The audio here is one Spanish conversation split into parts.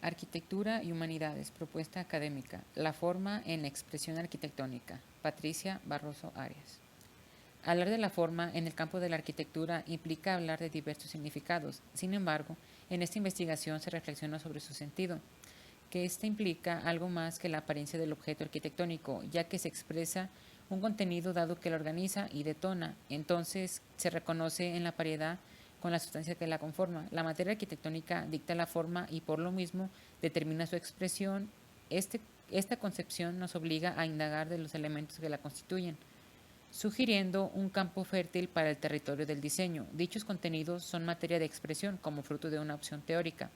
Arquitectura y Humanidades, propuesta académica. La forma en la expresión arquitectónica. Patricia Barroso Arias. Hablar de la forma en el campo de la arquitectura implica hablar de diversos significados. Sin embargo, en esta investigación se reflexiona sobre su sentido, que ésta implica algo más que la apariencia del objeto arquitectónico, ya que se expresa un contenido dado que lo organiza y detona. Entonces, se reconoce en la paridad con la sustancia que la conforma. La materia arquitectónica dicta la forma y por lo mismo determina su expresión. Esta concepción nos obliga a indagar de los elementos que la constituyen, sugiriendo un campo fértil para el territorio del diseño. Dichos contenidos son materia de expresión como fruto de una opción teórica.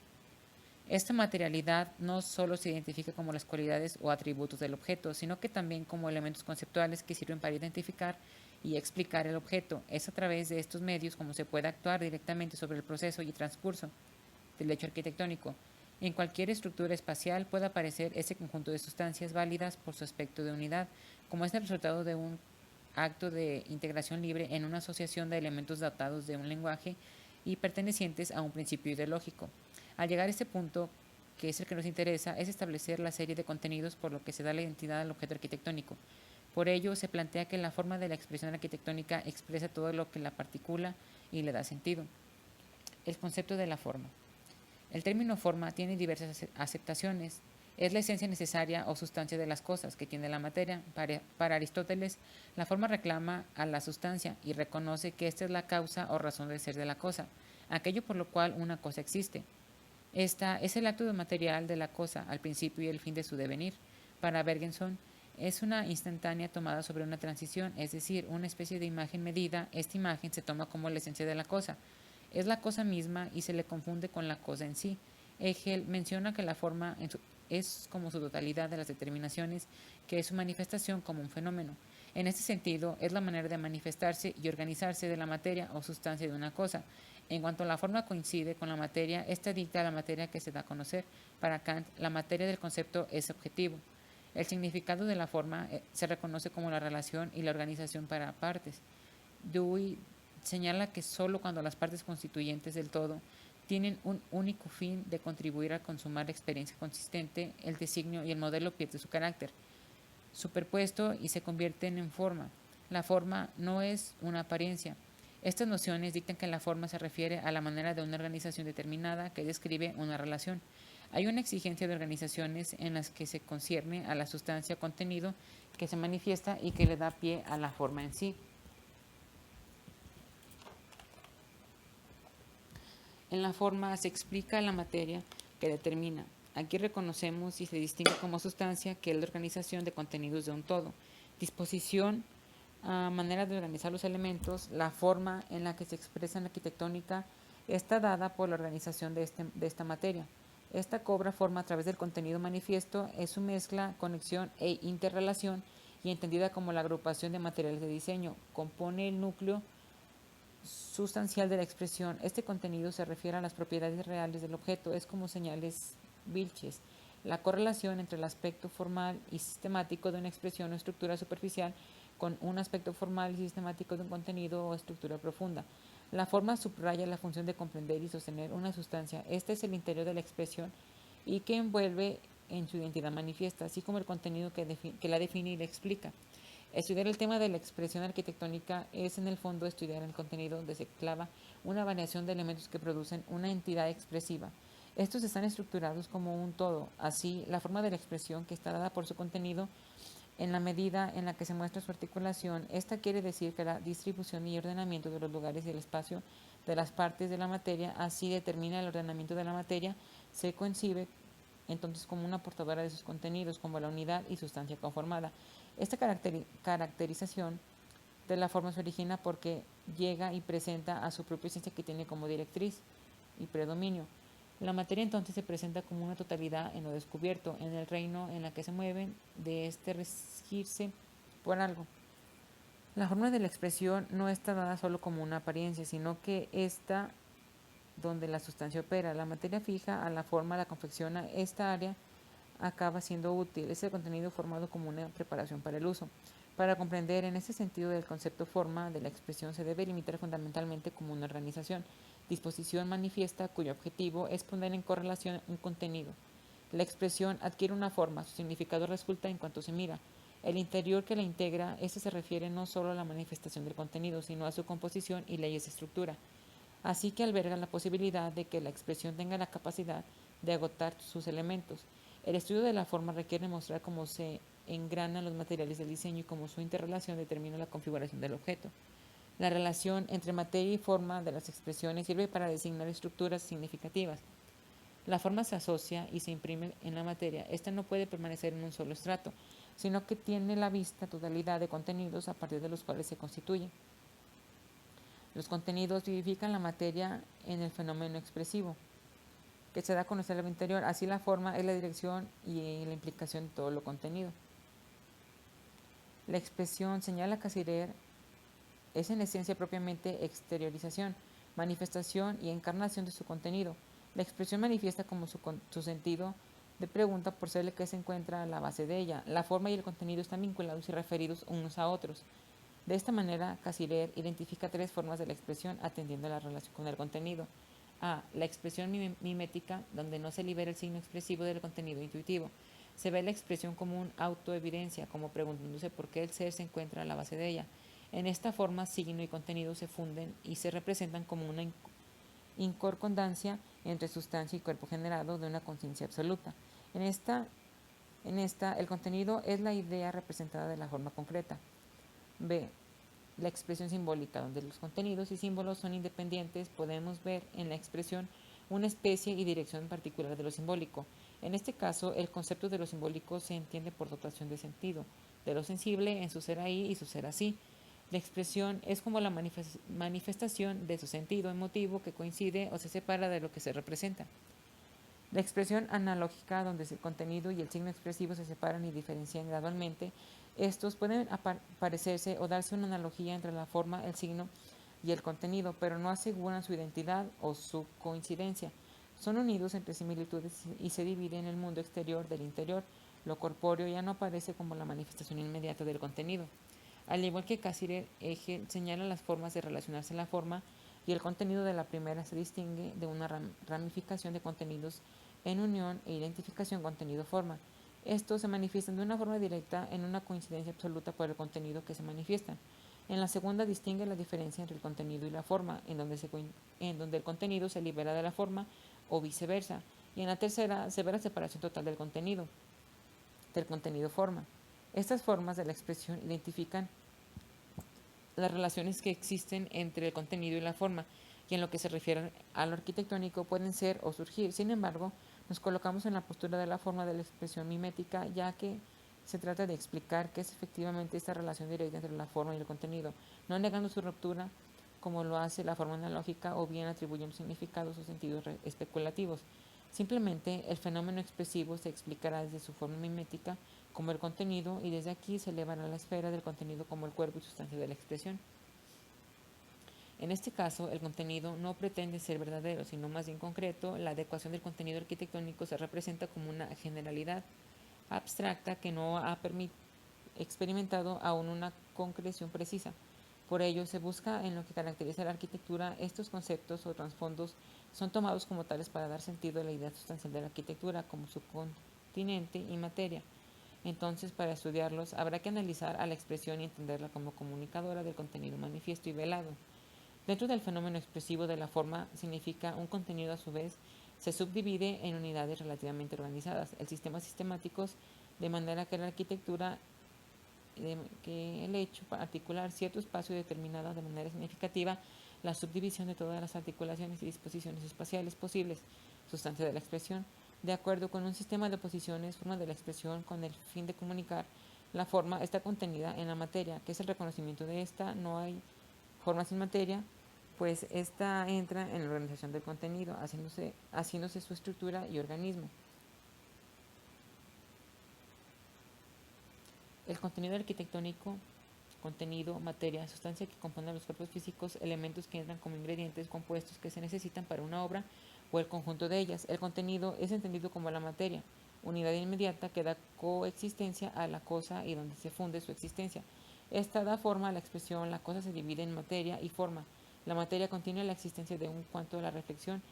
Esta materialidad no solo se identifica como las cualidades o atributos del objeto, sino que también como elementos conceptuales que sirven para identificar y explicar el objeto. Es a través de estos medios como se puede actuar directamente sobre el proceso y transcurso del hecho arquitectónico. En cualquier estructura espacial puede aparecer ese conjunto de sustancias válidas por su aspecto de unidad, como es el resultado de un acto de integración libre en una asociación de elementos datados de un lenguaje y pertenecientes a un principio ideológico. Al llegar a este punto, que es el que nos interesa, es establecer la serie de contenidos por lo que se da la identidad al objeto arquitectónico. Por ello, se plantea que la forma de la expresión arquitectónica expresa todo lo que la particula y le da sentido. El concepto de la forma. El término forma tiene diversas aceptaciones. Es la esencia necesaria o sustancia de las cosas que tiene la materia. Para Aristóteles, la forma reclama a la sustancia y reconoce que esta es la causa o razón de ser de la cosa, aquello por lo cual una cosa existe. Esta es el acto material de la cosa, al principio y el fin de su devenir. Para Bergson, es una instantánea tomada sobre una transición, es decir, una especie de imagen medida. Esta imagen se toma como la esencia de la cosa. Es la cosa misma y se le confunde con la cosa en sí. Hegel menciona que la forma es como su totalidad de las determinaciones, que es su manifestación como un fenómeno. En este sentido, es la manera de manifestarse y organizarse de la materia o sustancia de una cosa. En cuanto la forma coincide con la materia, esta dicta la materia que se da a conocer. Para Kant, la materia del concepto es objetivo. El significado de la forma se reconoce como la relación y la organización para partes. Dewey señala que sólo cuando las partes constituyentes del todo tienen un único fin de contribuir a consumar la experiencia consistente, el designio y el modelo pierde su carácter superpuesto y se convierten en forma. La forma no es una apariencia. Estas nociones dictan que la forma se refiere a la manera de una organización determinada que describe una relación. Hay una exigencia de organizaciones en las que se concierne a la sustancia o contenido que se manifiesta y que le da pie a la forma en sí. En la forma se explica la materia que determina. Aquí reconocemos y se distingue como sustancia que es la organización de contenidos de un todo. Disposición, manera de organizar los elementos, la forma en la que se expresa en la arquitectónica está dada por la organización de esta materia. Esta cobra forma a través del contenido manifiesto, es su mezcla, conexión e interrelación y entendida como la agrupación de materiales de diseño. Compone el núcleo sustancial de la expresión. Este contenido se refiere a las propiedades reales del objeto, es como señales Vilches. La correlación entre el aspecto formal y sistemático de una expresión o estructura superficial con un aspecto formal y sistemático de un contenido o estructura profunda. La forma subraya la función de comprender y sostener una sustancia. Este es el interior de la expresión y que envuelve en su identidad manifiesta, así como el contenido que la define y la explica. Estudiar el tema de la expresión arquitectónica es en el fondo estudiar el contenido donde se clava una variación de elementos que producen una entidad expresiva. Estos están estructurados como un todo, así la forma de la expresión que está dada por su contenido en la medida en la que se muestra su articulación. Esta quiere decir que la distribución y ordenamiento de los lugares y el espacio de las partes de la materia así determina el ordenamiento de la materia, se concibe entonces como una portadora de sus contenidos, como la unidad y sustancia conformada. Esta caracterización de la forma se origina porque llega y presenta a su propia esencia que tiene como directriz y predominio. La materia entonces se presenta como una totalidad en lo descubierto, en el reino en la que se mueven, de este regirse por algo. La forma de la expresión no está dada solo como una apariencia, sino que está donde la sustancia opera. La materia fija a la forma, la confecciona. Esta área acaba siendo útil. Es el contenido formado como una preparación para el uso. Para comprender en ese sentido del concepto forma de la expresión se debe limitar fundamentalmente como una organización, disposición manifiesta cuyo objetivo es poner en correlación un contenido. La expresión adquiere una forma, su significado resulta en cuanto se mira. El interior que la integra, este se refiere no solo a la manifestación del contenido, sino a su composición y leyes de estructura. Así que alberga la posibilidad de que la expresión tenga la capacidad de agotar sus elementos. El estudio de la forma requiere mostrar cómo se engranan los materiales del diseño y cómo su interrelación determina la configuración del objeto. La relación entre materia y forma de las expresiones sirve para designar estructuras significativas. La forma se asocia y se imprime en la materia. Esta no puede permanecer en un solo estrato, sino que tiene la vista totalidad de contenidos a partir de los cuales se constituye. Los contenidos vivifican la materia en el fenómeno expresivo, que se da a conocer al interior. Así la forma es la dirección y la implicación de todo lo contenido. La expresión, señala Cassirer, es en esencia propiamente exteriorización, manifestación y encarnación de su contenido. La expresión manifiesta como su sentido de pregunta por ser el que se encuentra a la base de ella. La forma y el contenido están vinculados y referidos unos a otros. De esta manera, Cassirer identifica tres formas de la expresión atendiendo a la relación con el contenido. A. La expresión mimética, donde no se libera el signo expresivo del contenido intuitivo. Se ve la expresión como una autoevidencia, como preguntándose por qué el ser se encuentra a la base de ella. En esta forma, signo y contenido se funden y se representan como una incorcondancia entre sustancia y cuerpo generado de una conciencia absoluta. En esta, el contenido es la idea representada de la forma concreta. B. La expresión simbólica, donde los contenidos y símbolos son independientes, podemos ver en la expresión una especie y dirección particular de lo simbólico. En este caso, el concepto de lo simbólico se entiende por dotación de sentido, de lo sensible en su ser ahí y su ser así. La expresión es como la manifestación de su sentido emotivo que coincide o se separa de lo que se representa. La expresión analógica, donde el contenido y el signo expresivo se separan y diferencian gradualmente, estos pueden parecerse o darse una analogía entre la forma, el signo y el contenido, pero no aseguran su identidad o su coincidencia. Son unidos entre similitudes y se dividen en el mundo exterior del interior. Lo corpóreo ya no aparece como la manifestación inmediata del contenido. Al igual que Cassirer, Hegel señala las formas de relacionarse la forma y el contenido de la primera se distingue de una ramificación de contenidos en unión e identificación contenido-forma. Estos se manifiestan de una forma directa en una coincidencia absoluta por el contenido que se manifiestan. En la segunda distingue la diferencia entre el contenido y la forma, en donde el contenido se libera de la forma o viceversa. Y en la tercera se ve la separación total del contenido-forma. Estas formas de la expresión identifican las relaciones que existen entre el contenido y la forma, y en lo que se refiere a lo arquitectónico pueden ser o surgir. Sin embargo, nos colocamos en la postura de la forma de la expresión mimética, ya que se trata de explicar qué es efectivamente esta relación directa entre la forma y el contenido, no negando su ruptura como lo hace la forma analógica o bien atribuyendo significados o sentidos especulativos. Simplemente el fenómeno expresivo se explicará desde su forma mimética como el contenido y desde aquí se elevará a la esfera del contenido como el cuerpo y sustancia de la expresión. En este caso, el contenido no pretende ser verdadero, sino más bien concreto. La adecuación del contenido arquitectónico se representa como una generalidad abstracta que no ha experimentado aún una concreción precisa. Por ello, se busca en lo que caracteriza la arquitectura, estos conceptos o trasfondos son tomados como tales para dar sentido a la idea sustancial de la arquitectura como su continente y materia. Entonces, para estudiarlos, habrá que analizar a la expresión y entenderla como comunicadora del contenido manifiesto y velado. Dentro del fenómeno expresivo de la forma significa un contenido a su vez se subdivide en unidades relativamente organizadas, el sistema sistemáticos, de manera que la arquitectura, que el hecho para articular cierto espacio determinado de manera significativa, la subdivisión de todas las articulaciones y disposiciones espaciales posibles, sustancia de la expresión, de acuerdo con un sistema de posiciones, forma de la expresión con el fin de comunicar. La forma está contenida en la materia, que es el reconocimiento de esta, no hay forma sin materia, pues esta entra en la organización del contenido, haciéndose su estructura y organismo. El contenido arquitectónico, contenido, materia, sustancia que compone los cuerpos físicos, elementos que entran como ingredientes compuestos que se necesitan para una obra o el conjunto de ellas. El contenido es entendido como la materia, unidad inmediata que da coexistencia a la cosa y donde se funde su existencia. Esta da forma a la expresión, la cosa se divide en materia y forma. La materia contiene la existencia de un cuanto a la reflexión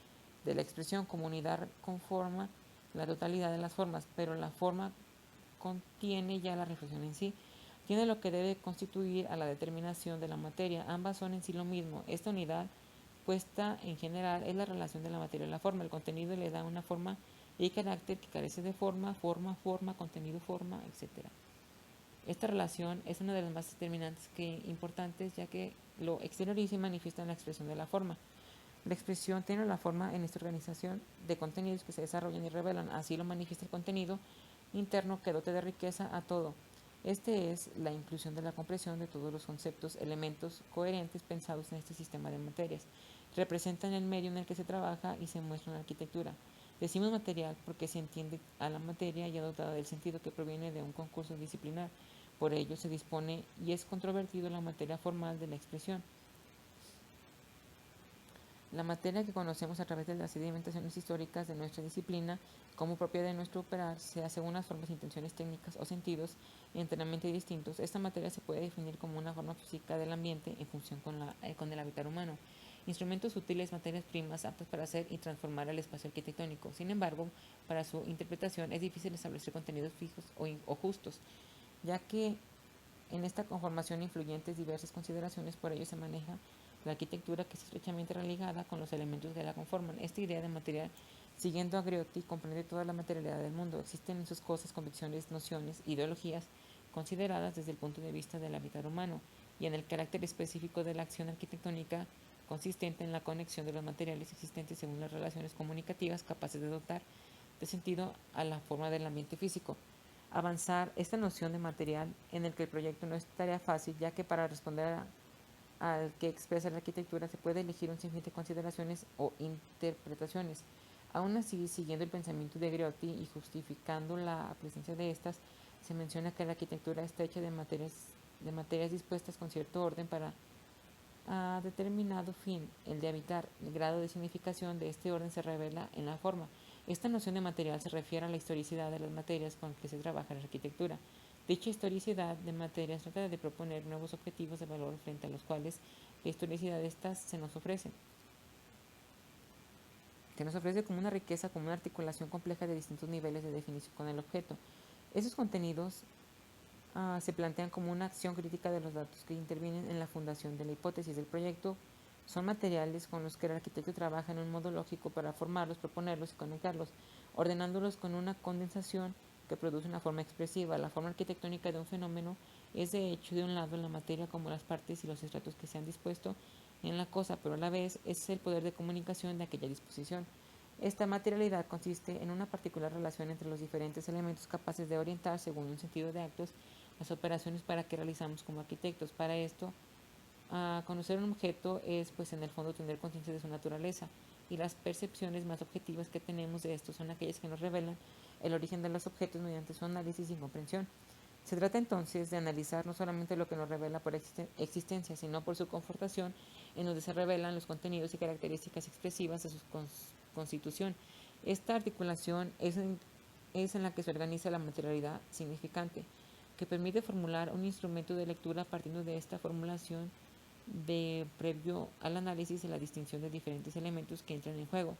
de la expresión como unidad con forma. la totalidad de las formas, pero la forma contiene ya la reflexión en sí. Tiene lo que debe constituir a la determinación de la materia. Ambas son en sí lo mismo. Esta unidad puesta en general es la relación de la materia y la forma. El contenido le da una forma y carácter que carece de forma, contenido, forma, etc. Esta relación es una de las más determinantes que importantes, ya que lo exterioriza y manifiesta en la expresión de la forma. La expresión tiene la forma en esta organización de contenidos que se desarrollan y revelan. Así lo manifiesta el contenido interno que dote de riqueza a todo. Este es la inclusión de la comprensión de todos los conceptos, elementos coherentes pensados en este sistema de materias. Representan el medio en el que se trabaja y se muestra en la arquitectura. Decimos material porque se entiende a la materia ya dotada del sentido que proviene de un concurso disciplinar. Por ello se dispone y es controvertido la materia formal de la expresión. La materia que conocemos a través de las sedimentaciones históricas de nuestra disciplina como propia de nuestro operar, sea según las formas, intenciones técnicas o sentidos enteramente distintos. Esta materia se puede definir como una forma física del ambiente en función con el hábitat humano. Instrumentos útiles, materias primas aptas para hacer y transformar el espacio arquitectónico. Sin embargo, para su interpretación es difícil establecer contenidos fijos o justos, ya que en esta conformación influyentes diversas consideraciones. Por ello se maneja la arquitectura, que es estrechamente religada con los elementos que la conforman. Esta idea de material, siguiendo a Griotti, comprende toda la materialidad del mundo. Existen en sus cosas convicciones, nociones, ideologías consideradas desde el punto de vista del hábitat humano y en el carácter específico de la acción arquitectónica consistente en la conexión de los materiales existentes según las relaciones comunicativas capaces de dotar de sentido a la forma del ambiente físico. Avanzar esta noción de material en el que el proyecto no es tarea fácil, ya que para responder al que expresa la arquitectura se puede elegir un sinfín de consideraciones o interpretaciones. Aún así, siguiendo el pensamiento de Griotti y justificando la presencia de estas, se menciona que la arquitectura está hecha de materias dispuestas con cierto orden para determinado fin, el de habitar. El grado de significación de este orden se revela en la forma. Esta noción de material se refiere a la historicidad de las materias con que se trabaja en la arquitectura. Dicha historicidad de materias trata de proponer nuevos objetivos de valor frente a los cuales la historicidad de estas se nos ofrece. Se nos ofrece como una riqueza, como una articulación compleja de distintos niveles de definición con el objeto. Esos contenidos se plantean como una acción crítica de los datos que intervienen en la fundación de la hipótesis del proyecto. Son materiales con los que el arquitecto trabaja en un modo lógico para formarlos, proponerlos y conectarlos, ordenándolos con una condensación que produce una forma expresiva. La forma arquitectónica de un fenómeno es de hecho de un lado la materia como las partes y los estratos que se han dispuesto en la cosa, pero a la vez es el poder de comunicación de aquella disposición. Esta materialidad consiste en una particular relación entre los diferentes elementos capaces de orientar según un sentido de actos las operaciones para que realizamos como arquitectos. Para esto, conocer un objeto es, pues, en el fondo tener conciencia de su naturaleza, y las percepciones más objetivas que tenemos de estos son aquellas que nos revelan el origen de los objetos mediante su análisis y comprensión. Se trata entonces de analizar no solamente lo que nos revela por existencia, sino por su confortación, en donde se revelan los contenidos y características expresivas de su constitución. Esta articulación es en la que se organiza la materialidad significante, que permite formular un instrumento de lectura partiendo de esta formulación de previo al análisis y la distinción de diferentes elementos que entran en juego,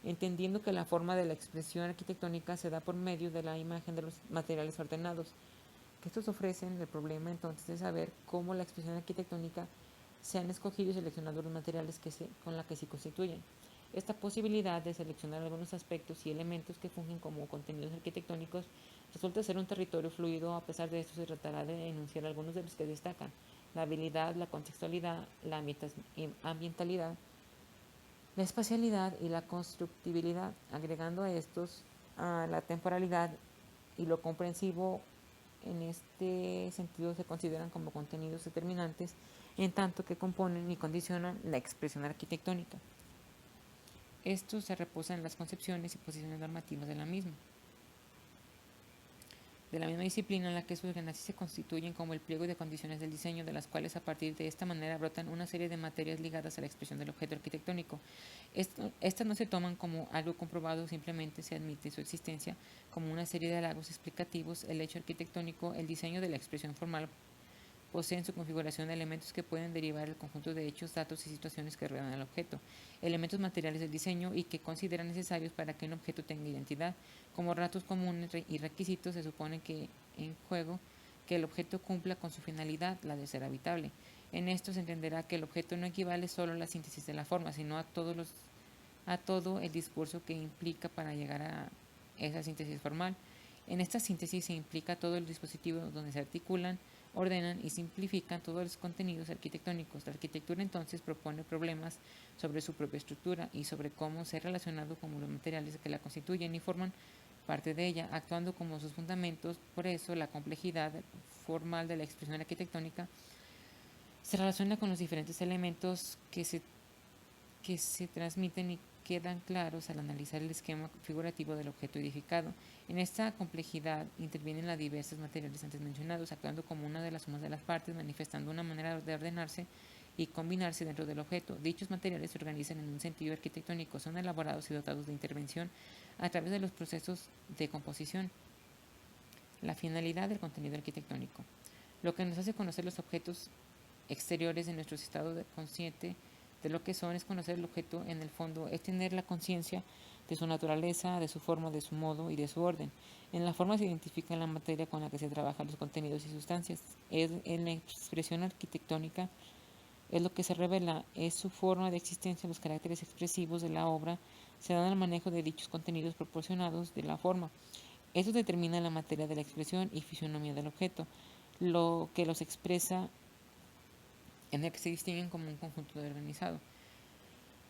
entendiendo que la forma de la expresión arquitectónica se da por medio de la imagen de los materiales ordenados, que estos ofrecen el problema entonces de saber cómo la expresión arquitectónica se han escogido y seleccionado los materiales con la que se constituyen. Esta posibilidad de seleccionar algunos aspectos y elementos que fungen como contenidos arquitectónicos resulta ser un territorio fluido. A pesar de esto, se tratará de enunciar algunos de los que destacan: la habilidad, la contextualidad, la ambientalidad, la espacialidad y la constructibilidad, agregando a estos la temporalidad y lo comprensivo. En este sentido se consideran como contenidos determinantes, en tanto que componen y condicionan la expresión arquitectónica. Esto se reposa en las concepciones y posiciones normativas de la misma disciplina, en la que sus ganancias se constituyen como el pliego de condiciones del diseño, de las cuales a partir de esta manera brotan una serie de materias ligadas a la expresión del objeto arquitectónico. Estas no se toman como algo comprobado, simplemente se admite su existencia como una serie de halagos explicativos. El hecho arquitectónico, el diseño de la expresión formal, posee en su configuración elementos que pueden derivar del conjunto de hechos, datos y situaciones que rodean al objeto, elementos materiales del diseño y que consideran necesarios para que un objeto tenga identidad. Como datos comunes y requisitos, se supone que en juego que el objeto cumpla con su finalidad, la de ser habitable. En esto se entenderá que el objeto no equivale solo a la síntesis de la forma, sino a todo el discurso que implica para llegar a esa síntesis formal. En esta síntesis se implica todo el dispositivo donde se articulan, ordenan y simplifican todos los contenidos arquitectónicos. La arquitectura entonces propone problemas sobre su propia estructura y sobre cómo se ha relacionado con los materiales que la constituyen y forman parte de ella, actuando como sus fundamentos. Por eso la complejidad formal de la expresión arquitectónica se relaciona con los diferentes elementos que se transmiten y quedan claros al analizar el esquema figurativo del objeto edificado. En esta complejidad intervienen los diversos materiales antes mencionados, actuando como una de las sumas de las partes, manifestando una manera de ordenarse y combinarse dentro del objeto. Dichos materiales se organizan en un sentido arquitectónico, son elaborados y dotados de intervención a través de los procesos de composición. La finalidad del contenido arquitectónico. Lo que nos hace conocer los objetos exteriores de nuestro estado consciente de lo que son es conocer el objeto en el fondo, es tener la conciencia de su naturaleza, de su forma, de su modo y de su orden. En la forma se identifica la materia con la que se trabajan los contenidos y sustancias. En la expresión arquitectónica es lo que se revela, es su forma de existencia, los caracteres expresivos de la obra se dan al manejo de dichos contenidos proporcionados de la forma. Eso determina la materia de la expresión y fisionomía del objeto, lo que los expresa en el que se distinguen como un conjunto de organizado.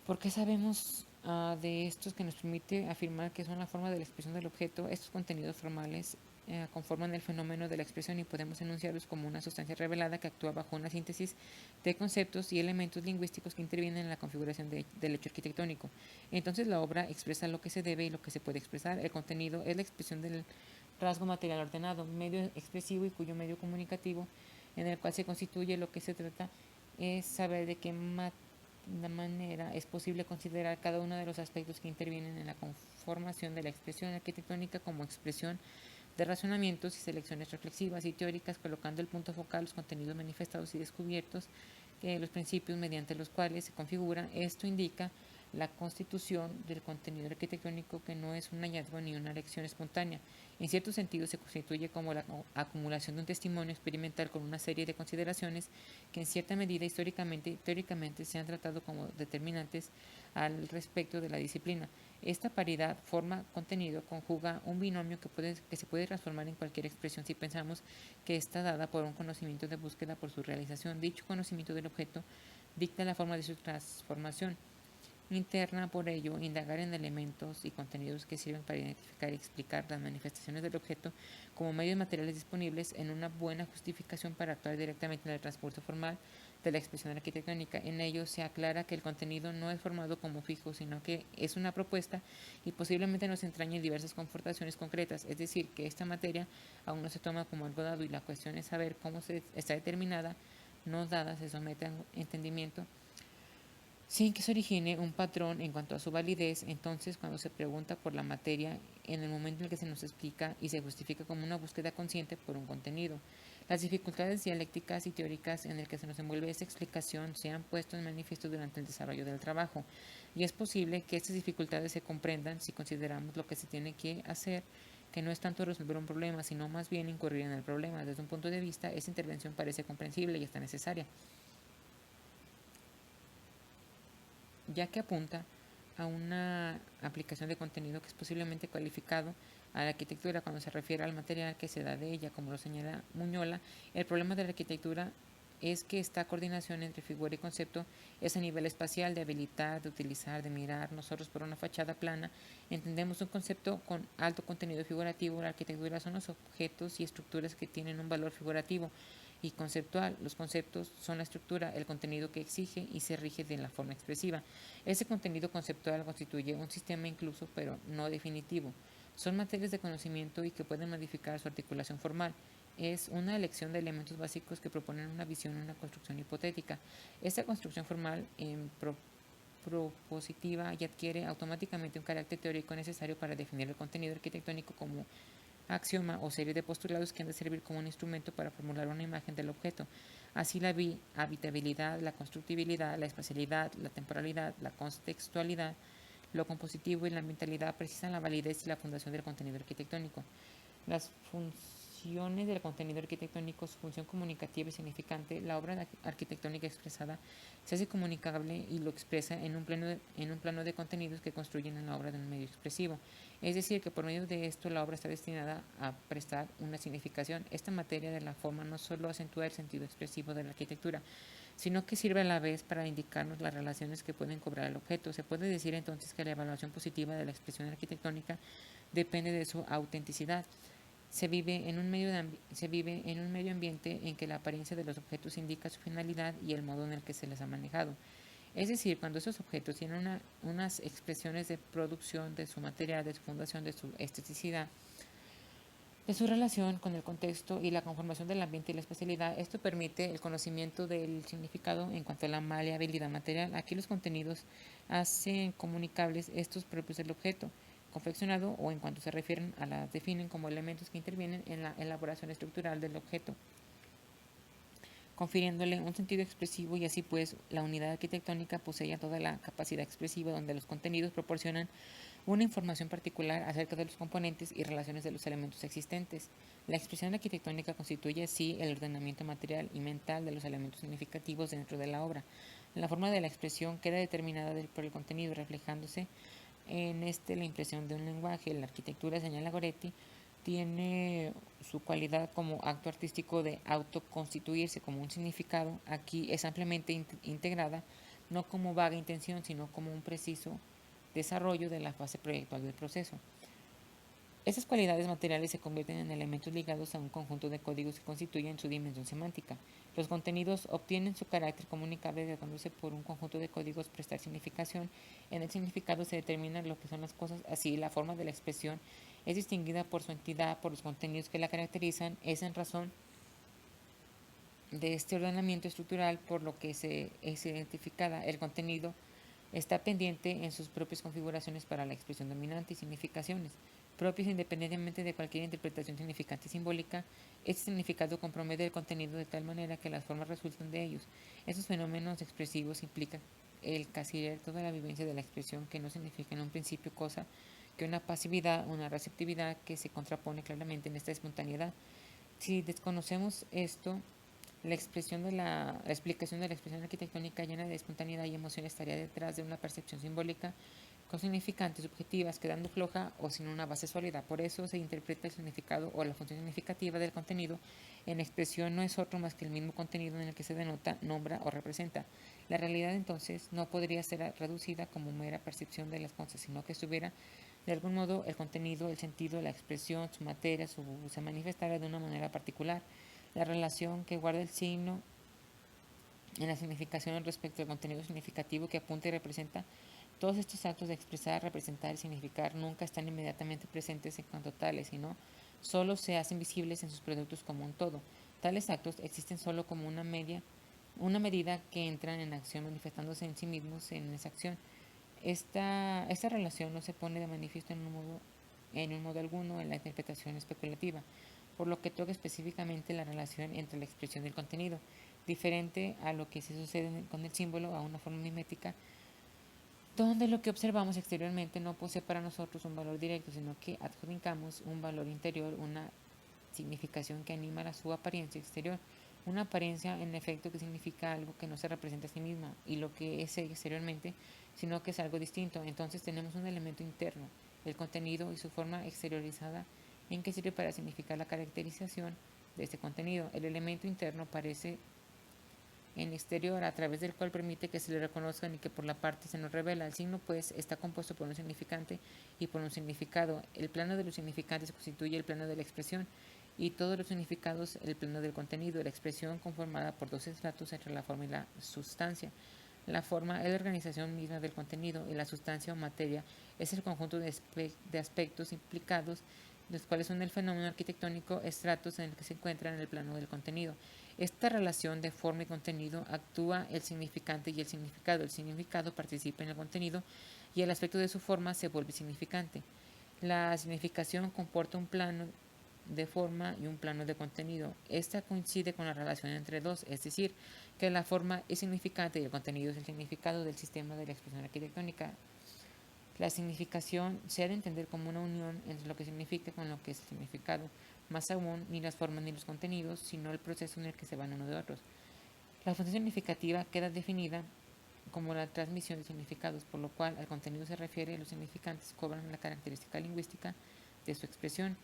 ¿Por qué sabemos de estos que nos permite afirmar que son la forma de la expresión del objeto? Estos contenidos formales conforman el fenómeno de la expresión y podemos enunciarlos como una sustancia revelada que actúa bajo una síntesis de conceptos y elementos lingüísticos que intervienen en la configuración del hecho arquitectónico. Entonces la obra expresa lo que se debe y lo que se puede expresar. El contenido es la expresión del rasgo material ordenado, medio expresivo y cuyo medio comunicativo en el cual se constituye lo que se trata es saber de qué manera es posible considerar cada uno de los aspectos que intervienen en la conformación de la expresión arquitectónica como expresión de razonamientos y selecciones reflexivas y teóricas, colocando el punto focal los contenidos manifestados y descubiertos, los principios mediante los cuales se configuran. Esto indica la constitución del contenido arquitectónico, que no es un hallazgo ni una elección espontánea. En cierto sentido, se constituye como la acumulación de un testimonio experimental con una serie de consideraciones que en cierta medida teóricamente se han tratado como determinantes al respecto de la disciplina. Esta paridad forma-contenido conjuga un binomio que se puede transformar en cualquier expresión si pensamos que está dada por un conocimiento de búsqueda por su realización. Dicho conocimiento del objeto dicta la forma de su transformación interna. Por ello, indagar en elementos y contenidos que sirven para identificar y explicar las manifestaciones del objeto como medios materiales disponibles en una buena justificación para actuar directamente en el transcurso formal de la expresión arquitectónica. En ello se aclara que el contenido no es formado como fijo, sino que es una propuesta y posiblemente nos entrañe diversas confortaciones concretas, es decir, que esta materia aún no se toma como algo dado y la cuestión es saber cómo está determinada, no dada, se somete a entendimiento sin que se origine un patrón en cuanto a su validez. Entonces, cuando se pregunta por la materia, en el momento en el que se nos explica y se justifica como una búsqueda consciente por un contenido. Las dificultades dialécticas y teóricas en el que se nos envuelve esta explicación se han puesto en manifiesto durante el desarrollo del trabajo, y es posible que estas dificultades se comprendan si consideramos lo que se tiene que hacer, que no es tanto resolver un problema, sino más bien incurrir en el problema. Desde un punto de vista, esta intervención parece comprensible y está necesaria, ya que apunta a una aplicación de contenido que es posiblemente cualificado a la arquitectura cuando se refiere al material que se da de ella. Como lo señala Muñola, el problema de la arquitectura es que esta coordinación entre figura y concepto es a nivel espacial, de habilitar, de utilizar, de mirar. Nosotros por una fachada plana entendemos un concepto con alto contenido figurativo. La arquitectura son los objetos y estructuras que tienen un valor figurativo y conceptual. Los conceptos son la estructura, el contenido que exige y se rige de la forma expresiva. Ese contenido conceptual constituye un sistema incluso, pero no definitivo. Son materias de conocimiento y que pueden modificar su articulación formal. Es una elección de elementos básicos que proponen una visión, una construcción hipotética. Esta construcción formal propositiva y adquiere automáticamente un carácter teórico necesario para definir el contenido arquitectónico como axioma o serie de postulados que han de servir como un instrumento para formular una imagen del objeto. Así la habitabilidad, la constructibilidad, la espacialidad, la temporalidad, la contextualidad, lo compositivo y la ambientalidad precisan la validez y la fundación del contenido arquitectónico. Las funciones del contenido arquitectónico, su función comunicativa y significante, la obra arquitectónica expresada se hace comunicable y lo expresa en un plano de contenidos que construyen en la obra de un medio expresivo. Es decir, que por medio de esto la obra está destinada a prestar una significación. Esta materia de la forma no solo acentúa el sentido expresivo de la arquitectura, sino que sirve a la vez para indicarnos las relaciones que pueden cobrar el objeto. Se puede decir entonces que la evaluación positiva de la expresión arquitectónica depende de su autenticidad. Se vive en un medio ambiente en que la apariencia de los objetos indica su finalidad y el modo en el que se les ha manejado. Es decir, cuando esos objetos tienen unas expresiones de producción, de su material, de su fundación, de su esteticidad, de su relación con el contexto y la conformación del ambiente y la especialidad, esto permite el conocimiento del significado en cuanto a la maleabilidad material. Aquí los contenidos hacen comunicables estos propios del objeto confeccionado o en cuanto se refieren a las definen como elementos que intervienen en la elaboración estructural del objeto, confiriéndole un sentido expresivo y así pues la unidad arquitectónica posee toda la capacidad expresiva donde los contenidos proporcionan una información particular acerca de los componentes y relaciones de los elementos existentes. La expresión arquitectónica constituye así el ordenamiento material y mental de los elementos significativos dentro de la obra. La forma de la expresión queda determinada por el contenido, reflejándose en la impresión de un lenguaje. La arquitectura, señala Goretti, tiene su cualidad como acto artístico de autoconstituirse como un significado. Aquí es ampliamente integrada, no como vaga intención, sino como un preciso desarrollo de la fase proyectual del proceso. Estas cualidades materiales se convierten en elementos ligados a un conjunto de códigos que constituyen su dimensión semántica. Los contenidos obtienen su carácter comunicable tratándose por un conjunto de códigos prestar significación. En el significado se determina lo que son las cosas, así la forma de la expresión es distinguida por su entidad, por los contenidos que la caracterizan. Es en razón de este ordenamiento estructural por lo que es identificada. El contenido está pendiente en sus propias configuraciones para la expresión dominante y significaciones propios independientemente de cualquier interpretación significante simbólica. Este significado compromete el contenido de tal manera que las formas resultan de ellos. Estos fenómenos expresivos implican el casi toda la vivencia de la expresión, que no significa en un principio cosa que una pasividad, una receptividad que se contrapone claramente en esta espontaneidad. Si desconocemos esto, la explicación de la expresión arquitectónica llena de espontaneidad y emoción estaría detrás de una percepción simbólica con significantes subjetivas, quedando floja o sin una base sólida. Por eso se interpreta el significado o la función significativa del contenido en expresión no es otro más que el mismo contenido en el que se denota, nombra o representa. La realidad entonces no podría ser reducida como mera percepción de las cosas, sino que estuviera de algún modo el contenido, el sentido, la expresión, su materia, se manifestara de una manera particular. La relación que guarda el signo en la significación respecto al contenido significativo que apunta y representa. Todos estos actos de expresar, representar y significar nunca están inmediatamente presentes en cuanto tales, sino solo se hacen visibles en sus productos como un todo. Tales actos existen solo como una medida que entran en acción manifestándose en sí mismos en esa acción. Esta relación no se pone de manifiesto en un modo alguno en la interpretación especulativa, por lo que toca específicamente la relación entre la expresión y el contenido, diferente a lo que se sucede con el símbolo a una forma mimética, donde lo que observamos exteriormente no posee para nosotros un valor directo, sino que adjudicamos un valor interior, una significación que anima a su apariencia exterior. Una apariencia, en efecto, que significa algo que no se representa a sí misma y lo que es exteriormente, sino que es algo distinto. Entonces tenemos un elemento interno, el contenido y su forma exteriorizada, en que sirve para significar la caracterización de este contenido. El elemento interno parece en exterior, a través del cual permite que se le reconozcan y que por la parte se nos revela. El signo, pues, está compuesto por un significante y por un significado. El plano de los significantes constituye el plano de la expresión y todos los significados el plano del contenido. La expresión conformada por dos estratos entre la forma y la sustancia. La forma es la organización misma del contenido y la sustancia o materia es el conjunto de aspectos implicados, los cuales son el fenómeno arquitectónico, estratos en el que se encuentran en el plano del contenido. Esta relación de forma y contenido actúa el significante y el significado. El significado participa en el contenido y el aspecto de su forma se vuelve significante. La significación comporta un plano de forma y un plano de contenido. Esta coincide con la relación entre dos, es decir, que la forma es significante y el contenido es el significado del sistema de la expresión arquitectónica. La significación se ha de entender como una unión entre lo que significa con lo que es el significado. Más aún, ni las formas ni los contenidos, sino el proceso en el que se van uno de otros. La función significativa queda definida como la transmisión de significados, por lo cual al contenido se refiere, los significantes cobran la característica lingüística de su expresión.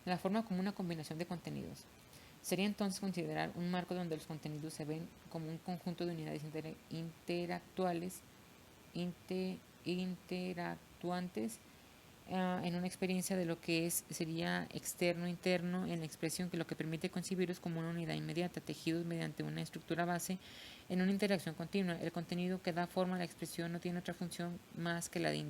La forma como una combinación de contenidos. Sería entonces considerar un marco donde los contenidos se ven como un conjunto de unidades interactuantes en una experiencia de lo que sería externo-interno en la expresión, que lo que permite concebirlos como una unidad inmediata, tejidos mediante una estructura base en una interacción continua. El contenido que da forma a la expresión no tiene otra función más que la de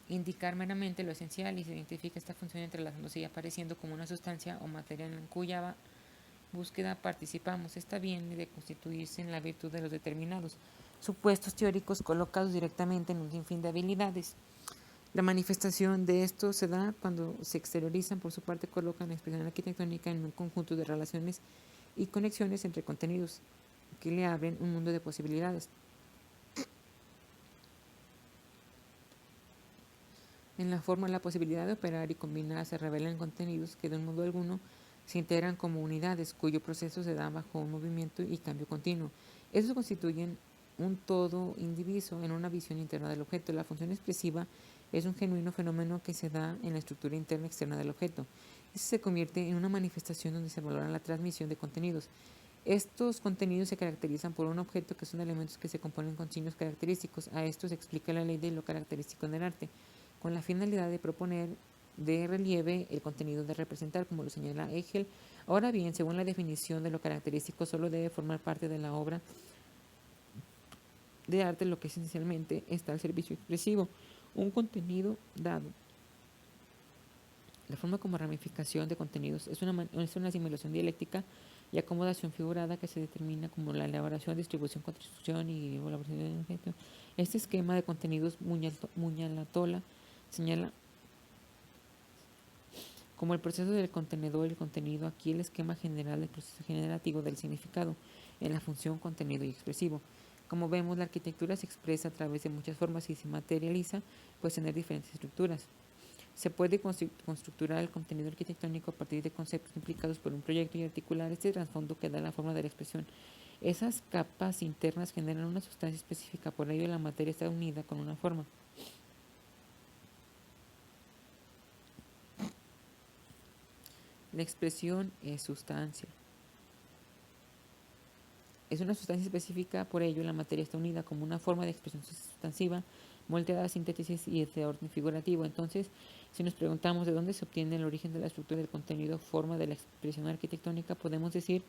indicar meramente lo esencial, y se identifica esta función entrelazándose y apareciendo como una sustancia o materia en cuya búsqueda participamos. Está bien de constituirse en la virtud de los determinados supuestos teóricos colocados directamente en un sinfín de habilidades. La manifestación de esto se da cuando se exteriorizan, por su parte colocan la expresión arquitectónica en un conjunto de relaciones y conexiones entre contenidos que le abren un mundo de posibilidades. En la forma, la posibilidad de operar y combinar se revela en contenidos que de un modo alguno se integran como unidades, cuyo proceso se da bajo un movimiento y cambio continuo. Estos constituyen un todo indiviso en una visión interna del objeto. La función expresiva es un genuino fenómeno que se da en la estructura interna y externa del objeto. Este se convierte en una manifestación donde se valora la transmisión de contenidos. Estos contenidos se caracterizan por un objeto, que son elementos que se componen con signos característicos. A esto se explica la ley de lo característico en el arte, con la finalidad de proponer de relieve el contenido de representar, como lo señala Hegel. Ahora bien, según la definición de lo característico, solo debe formar parte de la obra de arte lo que esencialmente está al servicio expresivo, un contenido dado. La forma como ramificación de contenidos es una simulación dialéctica y acomodación figurada que se determina como la elaboración, distribución, construcción y elaboración de un objeto. Este esquema de contenidos Muñalatola señala como el proceso del contenedor y el contenido, aquí el esquema general del proceso generativo del significado en la función contenido y expresivo. Como vemos, la arquitectura se expresa a través de muchas formas y se materializa, pues tener diferentes estructuras. Se puede constructurar el contenido arquitectónico a partir de conceptos implicados por un proyecto y articular este trasfondo que da la forma de la expresión. Esas capas internas generan una sustancia específica, por ello la materia está unida con una forma. La expresión es sustancia. Es una sustancia específica, por ello la materia está unida como una forma de expresión sustantiva, moldeada, síntesis y de orden figurativo. Entonces, si nos preguntamos de dónde se obtiene el origen de la estructura del contenido, forma de la expresión arquitectónica, podemos decir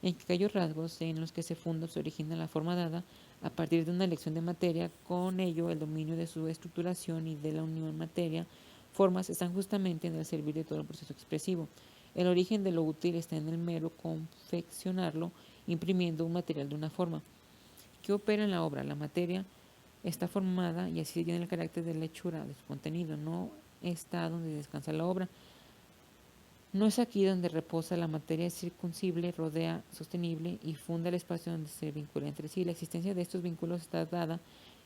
en que aquellos rasgos en los que se funda o se origina la forma dada a partir de una elección de materia, con ello el dominio de su estructuración y de la unión materia-formas están justamente en el servir de todo el proceso expresivo. El origen de lo útil está en el mero confeccionarlo, imprimiendo un material de una forma. ¿Qué opera en la obra? La materia está formada y así tiene el carácter de la hechura de su contenido. No está donde descansa la obra. No es aquí donde reposa la materia, es circuncible, rodea, sostenible y funda el espacio donde se vincula entre sí. La existencia de estos vínculos está dada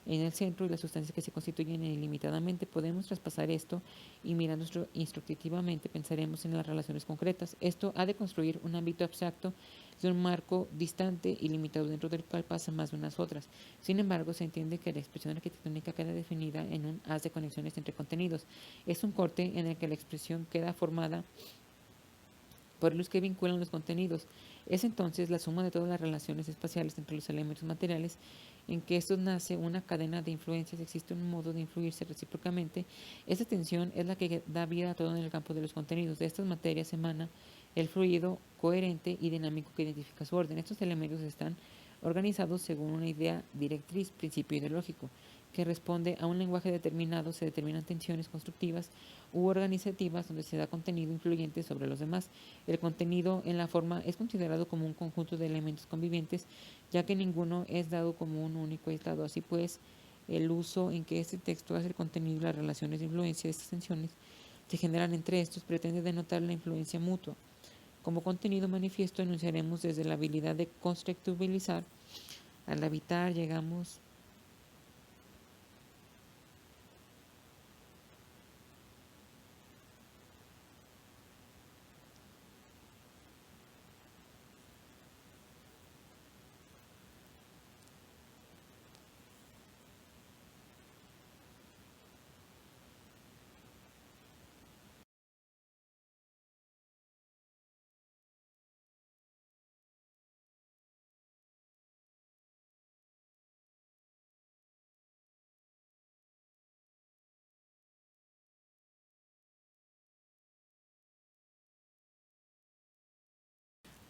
en el centro y las sustancias que se constituyen ilimitadamente. Podemos traspasar esto y mirando instructivamente pensaremos en las relaciones concretas. Esto ha de construir un ámbito abstracto de un marco distante y limitado dentro del cual pasan más de unas otras. Sin embargo, se entiende que la expresión arquitectónica queda definida en un haz de conexiones entre contenidos. Es un corte en el que la expresión queda formada por los que vinculan los contenidos. Es entonces la suma de todas las relaciones espaciales entre los elementos materiales en que esto nace una cadena de influencias, existe un modo de influirse recíprocamente. Esta tensión es la que da vida a todo en el campo de los contenidos. De estas materias emana el fluido coherente y dinámico que identifica su orden. Estos elementos están organizados según una idea directriz, principio ideológico, que responde a un lenguaje determinado se determinan tensiones constructivas u organizativas donde se da contenido influyente sobre los demás. El contenido en la forma es considerado como un conjunto de elementos convivientes, ya que ninguno es dado como un único aislado. Así pues, el uso en que este texto hace el contenido y las relaciones de influencia de estas tensiones se generan entre estos pretende denotar la influencia mutua. Como contenido manifiesto enunciaremos desde la habilidad de constructibilizar. Al habitar llegamos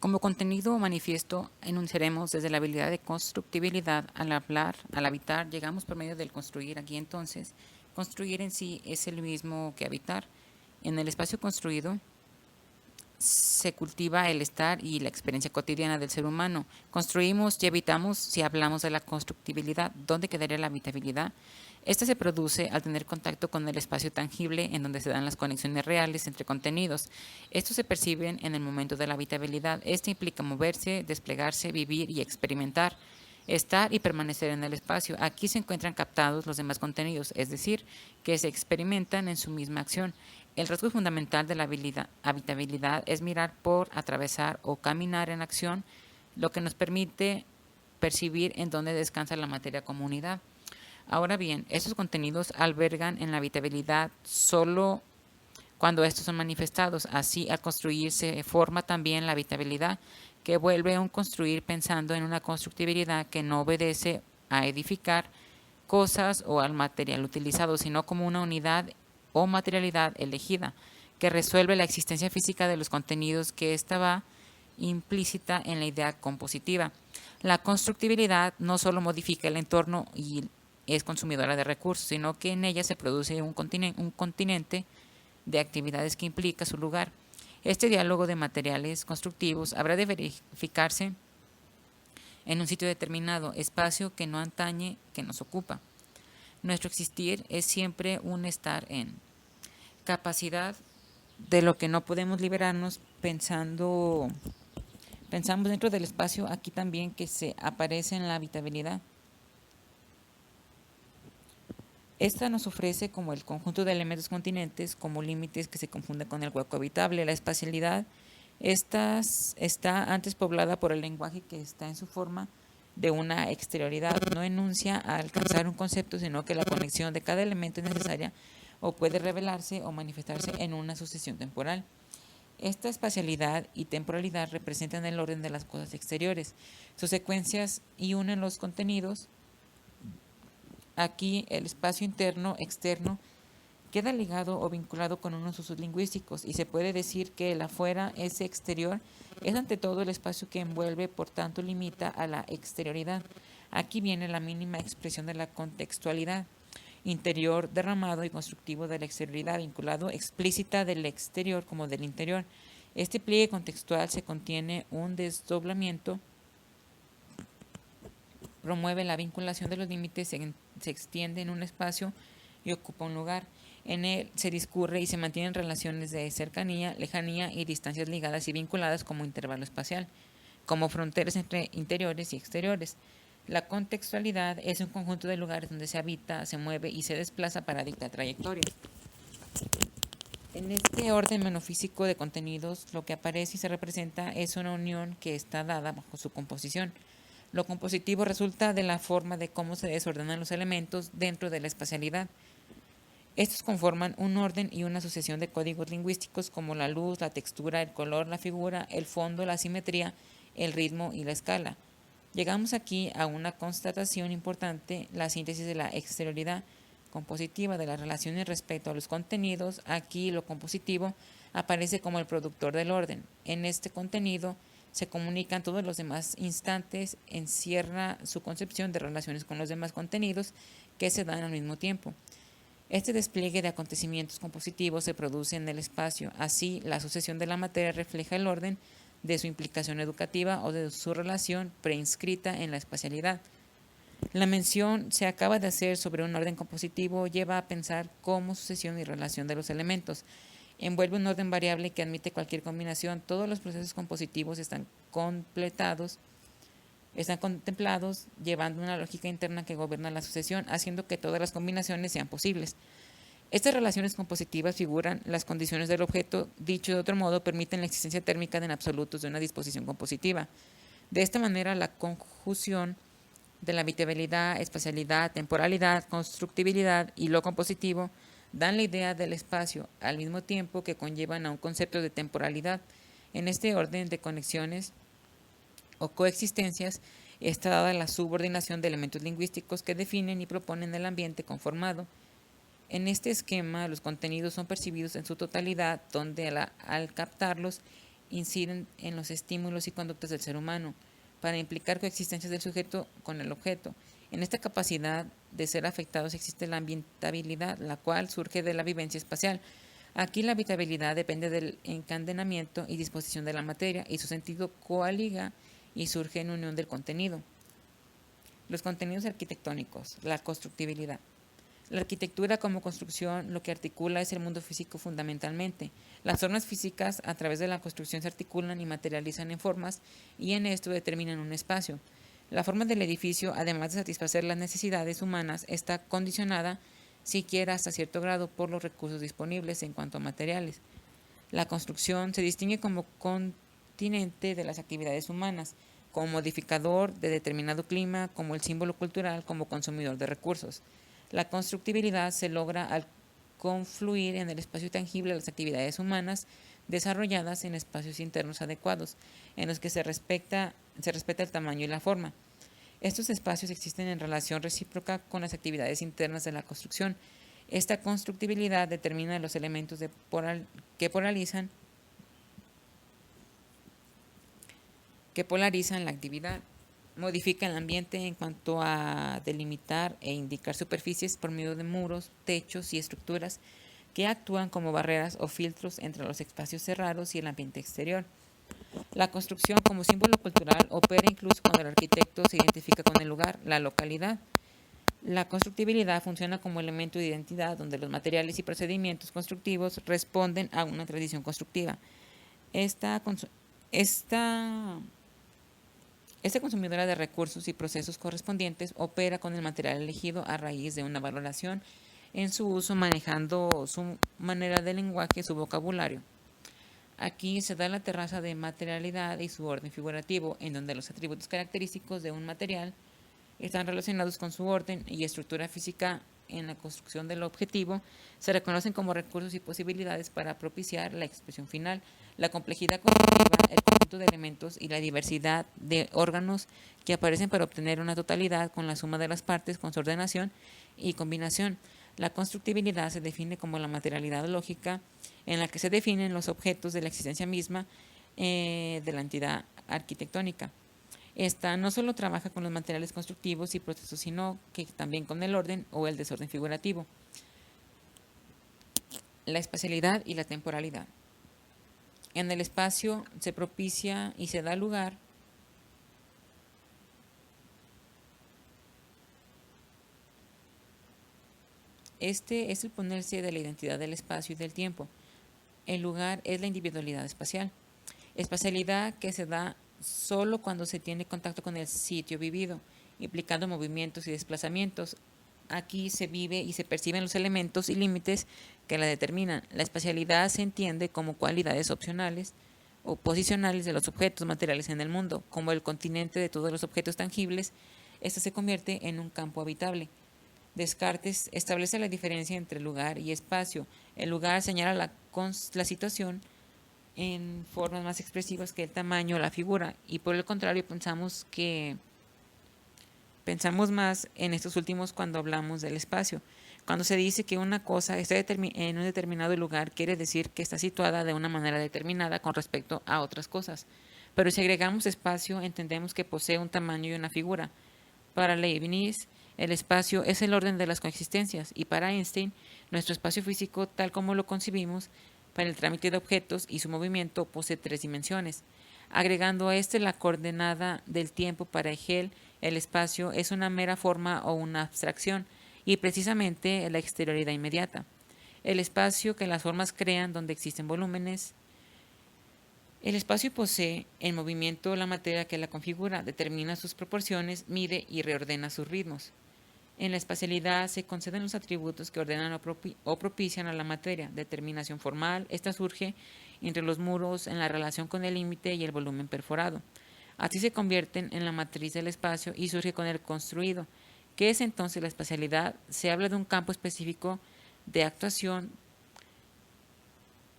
Como contenido manifiesto, enunciaremos desde la habilidad de constructibilidad. Al hablar, al habitar, llegamos por medio del construir. Aquí entonces, construir en sí es el mismo que habitar. En el espacio construido se cultiva el estar y la experiencia cotidiana del ser humano. Construimos y habitamos si hablamos de la constructibilidad. ¿Dónde quedaría la habitabilidad? Esta se produce al tener contacto con el espacio tangible en donde se dan las conexiones reales entre contenidos. Estos se perciben en el momento de la habitabilidad. Este implica moverse, desplegarse, vivir y experimentar, estar y permanecer en el espacio. Aquí se encuentran captados los demás contenidos, es decir, que se experimentan en su misma acción. El rasgo fundamental de la habitabilidad es mirar por, atravesar o caminar en acción, lo que nos permite percibir en dónde descansa la materia como unidad. Ahora bien, estos contenidos albergan en la habitabilidad solo cuando estos son manifestados. Así, al construir se forma también la habitabilidad, que vuelve a un construir pensando en una constructibilidad que no obedece a edificar cosas o al material utilizado, sino como una unidad o materialidad elegida, que resuelve la existencia física de los contenidos, que esta va implícita en la idea compositiva. La constructibilidad no solo modifica el entorno y es consumidora de recursos, sino que en ella se produce un continente de actividades que implica su lugar. Este diálogo de materiales constructivos habrá de verificarse en un sitio determinado, espacio que no antañe, que nos ocupa. Nuestro existir es siempre un estar en capacidad de lo que no podemos liberarnos pensamos dentro del espacio, aquí también que se aparece en la habitabilidad. Esta nos ofrece como el conjunto de elementos continentes como límites que se confunden con el hueco habitable. La espacialidad está antes poblada por el lenguaje que está en su forma de una exterioridad. No enuncia a alcanzar un concepto, sino que la conexión de cada elemento es necesaria o puede revelarse o manifestarse en una sucesión temporal. Esta espacialidad y temporalidad representan el orden de las cosas exteriores, sus secuencias y unen los contenidos. Aquí el espacio interno, externo, queda ligado o vinculado con unos usos lingüísticos y se puede decir que el afuera, ese exterior, es ante todo el espacio que envuelve, por tanto limita a la exterioridad. Aquí viene la mínima expresión de la contextualidad, interior derramado y constructivo de la exterioridad, vinculado explícita del exterior como del interior. Este pliegue contextual se contiene un desdoblamiento, promueve la vinculación de los límites, se extiende en un espacio y ocupa un lugar. En él se discurre y se mantienen relaciones de cercanía, lejanía y distancias ligadas y vinculadas como intervalo espacial, como fronteras entre interiores y exteriores. La contextualidad es un conjunto de lugares donde se habita, se mueve y se desplaza para dictar trayectorias. En este orden monofísico de contenidos, lo que aparece y se representa es una unión que está dada bajo su composición. Lo compositivo resulta de la forma de cómo se desordenan los elementos dentro de la espacialidad. Estos conforman un orden y una sucesión de códigos lingüísticos como la luz, la textura, el color, la figura, el fondo, la simetría, el ritmo y la escala. Llegamos aquí a una constatación importante, la síntesis de la exterioridad compositiva de las relaciones respecto a los contenidos. Aquí lo compositivo aparece como el productor del orden. En este contenido se comunican todos los demás instantes, encierra su concepción de relaciones con los demás contenidos que se dan al mismo tiempo. Este despliegue de acontecimientos compositivos se produce en el espacio. Así, la sucesión de la materia refleja el orden de su implicación educativa o de su relación preinscrita en la espacialidad. La mención se acaba de hacer sobre un orden compositivo lleva a pensar cómo sucesión y relación de los elementos. Envuelve un orden variable que admite cualquier combinación. Todos los procesos compositivos están contemplados, llevando una lógica interna que gobierna la sucesión, haciendo que todas las combinaciones sean posibles. Estas relaciones compositivas figuran las condiciones del objeto, dicho de otro modo, permiten la existencia térmica en absolutos de una disposición compositiva. De esta manera, la conjunción de la habitabilidad, espacialidad, temporalidad, constructibilidad y lo compositivo dan la idea del espacio, al mismo tiempo que conllevan a un concepto de temporalidad. En este orden de conexiones o coexistencias está dada la subordinación de elementos lingüísticos que definen y proponen el ambiente conformado. En este esquema, los contenidos son percibidos en su totalidad, donde al captarlos inciden en los estímulos y conductas del ser humano, para implicar coexistencias del sujeto con el objeto. En esta capacidad de ser afectados existe la ambientabilidad, la cual surge de la vivencia espacial. Aquí la habitabilidad depende del encadenamiento y disposición de la materia, y su sentido coaliga y surge en unión del contenido. Los contenidos arquitectónicos, la constructibilidad. La arquitectura como construcción lo que articula es el mundo físico fundamentalmente. Las formas físicas a través de la construcción se articulan y materializan en formas y en esto determinan un espacio. La forma del edificio, además de satisfacer las necesidades humanas, está condicionada siquiera hasta cierto grado por los recursos disponibles en cuanto a materiales. La construcción se distingue como continente de las actividades humanas, como modificador de determinado clima, como el símbolo cultural, como consumidor de recursos. La constructibilidad se logra al confluir en el espacio tangible las actividades humanas desarrolladas en espacios internos adecuados, en los que se respeta el tamaño y la forma. Estos espacios existen en relación recíproca con las actividades internas de la construcción. Esta constructibilidad determina los elementos que polarizan la actividad. Modifica el ambiente en cuanto a delimitar e indicar superficies por medio de muros, techos y estructuras que actúan como barreras o filtros entre los espacios cerrados y el ambiente exterior. La construcción como símbolo cultural opera incluso cuando el arquitecto se identifica con el lugar, la localidad. La constructibilidad funciona como elemento de identidad donde los materiales y procedimientos constructivos responden a una tradición constructiva. Esta consumidora de recursos y procesos correspondientes opera con el material elegido a raíz de una valoración en su uso, manejando su manera de lenguaje y su vocabulario. Aquí se da la terraza de materialidad y su orden figurativo, en donde los atributos característicos de un material están relacionados con su orden y estructura física en la construcción del objetivo, se reconocen como recursos y posibilidades para propiciar la expresión final. La complejidad constructiva, el conjunto de elementos y la diversidad de órganos que aparecen para obtener una totalidad con la suma de las partes con su ordenación y combinación. La constructibilidad se define como la materialidad lógica en la que se definen los objetos de la existencia misma de la entidad arquitectónica. Esta no solo trabaja con los materiales constructivos y procesos, sino que también con el orden o el desorden figurativo. La espacialidad y la temporalidad. En el espacio se propicia y se da lugar Este es el ponerse de la identidad del espacio y del tiempo. El lugar es la individualidad espacial. Espacialidad que se da solo cuando se tiene contacto con el sitio vivido, implicando movimientos y desplazamientos. Aquí se vive y se perciben los elementos y límites que la determinan. La espacialidad se entiende como cualidades opcionales o posicionales de los objetos materiales en el mundo, como el continente de todos los objetos tangibles. Esta se convierte en un campo habitable. Descartes establece la diferencia entre lugar y espacio. El lugar señala la situación en formas más expresivas que el tamaño o la figura, y por el contrario pensamos más en estos últimos cuando hablamos del espacio. Cuando se dice que una cosa está en un determinado lugar, quiere decir que está situada de una manera determinada con respecto a otras cosas. pero si agregamos espacio, entendemos que posee un tamaño y una figura. Para Leibniz, el espacio es el orden de las coexistencias, y para Einstein, nuestro espacio físico, tal como lo concibimos, para el trámite de objetos y su movimiento, posee 3 dimensiones. Agregando a este la coordenada del tiempo para Hegel, el espacio es una mera forma o una abstracción, y precisamente la exterioridad inmediata. El espacio que las formas crean donde existen volúmenes. El espacio posee en movimiento la materia que la configura, determina sus proporciones, mide y reordena sus ritmos. En la espacialidad se conceden los atributos que ordenan o propician a la materia. Determinación formal, esta surge entre los muros en la relación con el límite y el volumen perforado. Así se convierten en la matriz del espacio y surge con el construido. ¿Qué es entonces la espacialidad? Se habla de un campo específico de actuación,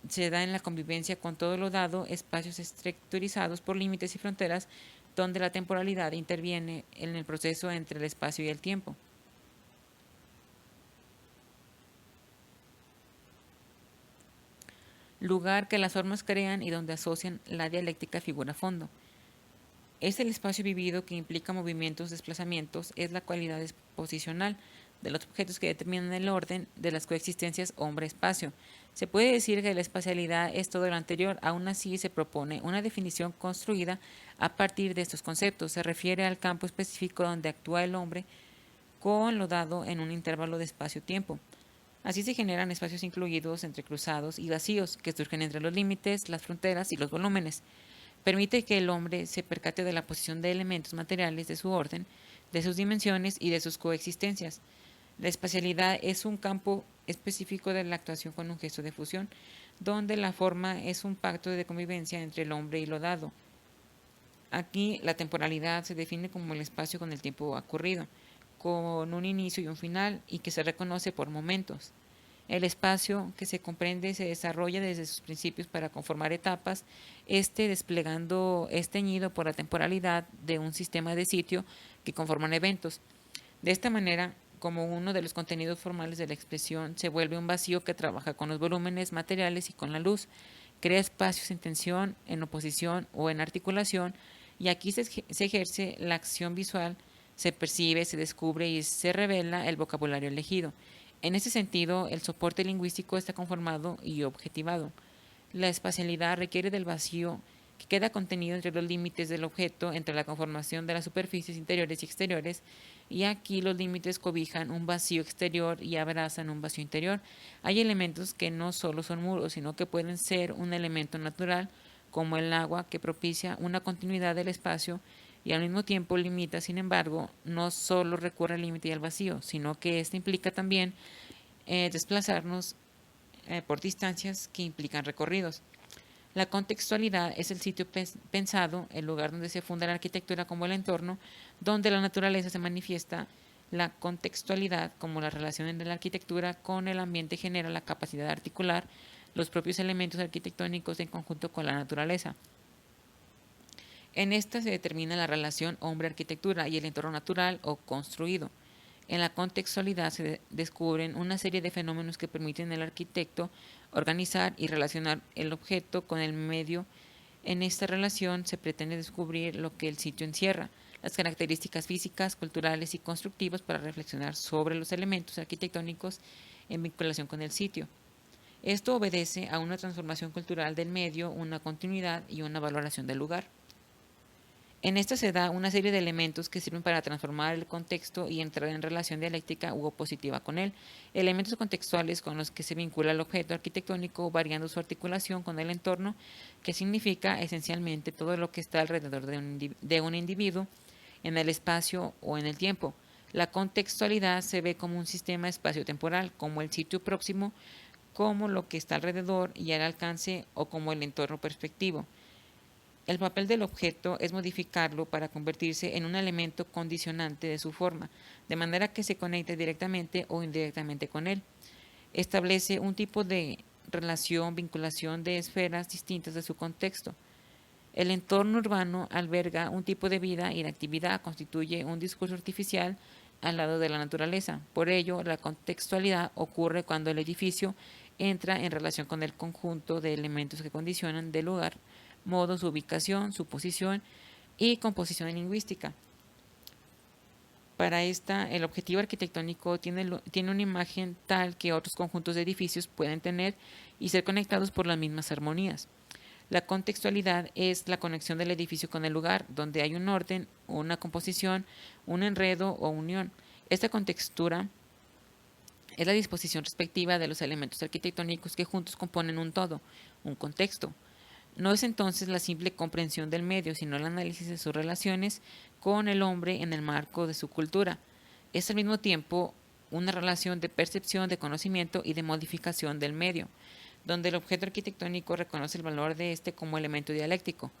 se da en la convivencia con todo lo dado, espacios estructurizados por límites y fronteras, donde la temporalidad interviene en el proceso entre el espacio y el tiempo. Lugar que las formas crean y donde asocian la dialéctica figura fondo. Es el espacio vivido que implica movimientos, desplazamientos, es la cualidad exposicional de los objetos que determinan el orden de las coexistencias hombre-espacio. Se puede decir que la espacialidad es todo lo anterior, aún así se propone una definición construida a partir de estos conceptos. Se refiere al campo específico donde actúa el hombre con lo dado en un intervalo de espacio-tiempo. Así se generan espacios incluidos, entrecruzados y vacíos, que surgen entre los límites, las fronteras y los volúmenes. Permite que el hombre se percate de la posición de elementos materiales, de su orden, de sus dimensiones y de sus coexistencias. La espacialidad es un campo específico de la actuación con un gesto de fusión, donde la forma es un pacto de convivencia entre el hombre y lo dado. Aquí la temporalidad se define como el espacio con el tiempo ocurrido, con un inicio y un final, y que se reconoce por momentos. El espacio que se comprende se desarrolla desde sus principios para conformar etapas, desplegando teñido por la temporalidad de un sistema de sitio que conforman eventos. De esta manera, como uno de los contenidos formales de la expresión, se vuelve un vacío que trabaja con los volúmenes materiales y con la luz, crea espacios en tensión, en oposición o en articulación, y aquí se ejerce la acción visual, se percibe, se descubre y se revela el vocabulario elegido. En ese sentido, el soporte lingüístico está conformado y objetivado. La espacialidad requiere del vacío que queda contenido entre los límites del objeto, entre la conformación de las superficies interiores y exteriores, y aquí los límites cobijan un vacío exterior y abrazan un vacío interior. Hay elementos que no solo son muros, sino que pueden ser un elemento natural, como el agua, que propicia una continuidad del espacio y al mismo tiempo limita. Sin embargo, no solo recurre al límite y al vacío, sino que esto implica también desplazarnos por distancias que implican recorridos. La contextualidad es el sitio pensado, el lugar donde se funda la arquitectura como el entorno, donde la naturaleza se manifiesta. La contextualidad, como la relación entre la arquitectura con el ambiente, genera la capacidad de articular los propios elementos arquitectónicos en conjunto con la naturaleza. En esta se determina la relación hombre-arquitectura y el entorno natural o construido. En la contextualidad se descubren una serie de fenómenos que permiten al arquitecto organizar y relacionar el objeto con el medio. En esta relación se pretende descubrir lo que el sitio encierra, las características físicas, culturales y constructivas para reflexionar sobre los elementos arquitectónicos en vinculación con el sitio. Esto obedece a una transformación cultural del medio, una continuidad y una valoración del lugar. En esta se da una serie de elementos que sirven para transformar el contexto y entrar en relación dialéctica u opositiva con él. Elementos contextuales con los que se vincula el objeto arquitectónico, variando su articulación con el entorno, que significa esencialmente todo lo que está alrededor de un individuo, en el espacio o en el tiempo. La contextualidad se ve como un sistema espacio-temporal, como el sitio próximo, como lo que está alrededor y al alcance, o como el entorno perspectivo. El papel del objeto es modificarlo para convertirse en un elemento condicionante de su forma, de manera que se conecte directamente o indirectamente con él. Establece un tipo de relación, vinculación de esferas distintas de su contexto. El entorno urbano alberga un tipo de vida y de actividad, constituye un discurso artificial al lado de la naturaleza. Por ello, la contextualidad ocurre cuando el edificio entra en relación con el conjunto de elementos que condicionan del lugar modo, su ubicación, su posición y composición lingüística. Para esta, el objetivo arquitectónico tiene una imagen tal que otros conjuntos de edificios pueden tener y ser conectados por las mismas armonías. La contextualidad es la conexión del edificio con el lugar, donde hay un orden, una composición, un enredo o unión. Esta contextura es la disposición respectiva de los elementos arquitectónicos que juntos componen un todo, un contexto. No es entonces la simple comprensión del medio, sino el análisis de sus relaciones con el hombre en el marco de su cultura. Es al mismo tiempo una relación de percepción, de conocimiento y de modificación del medio, donde el objeto arquitectónico reconoce el valor de éste como elemento dialéctico.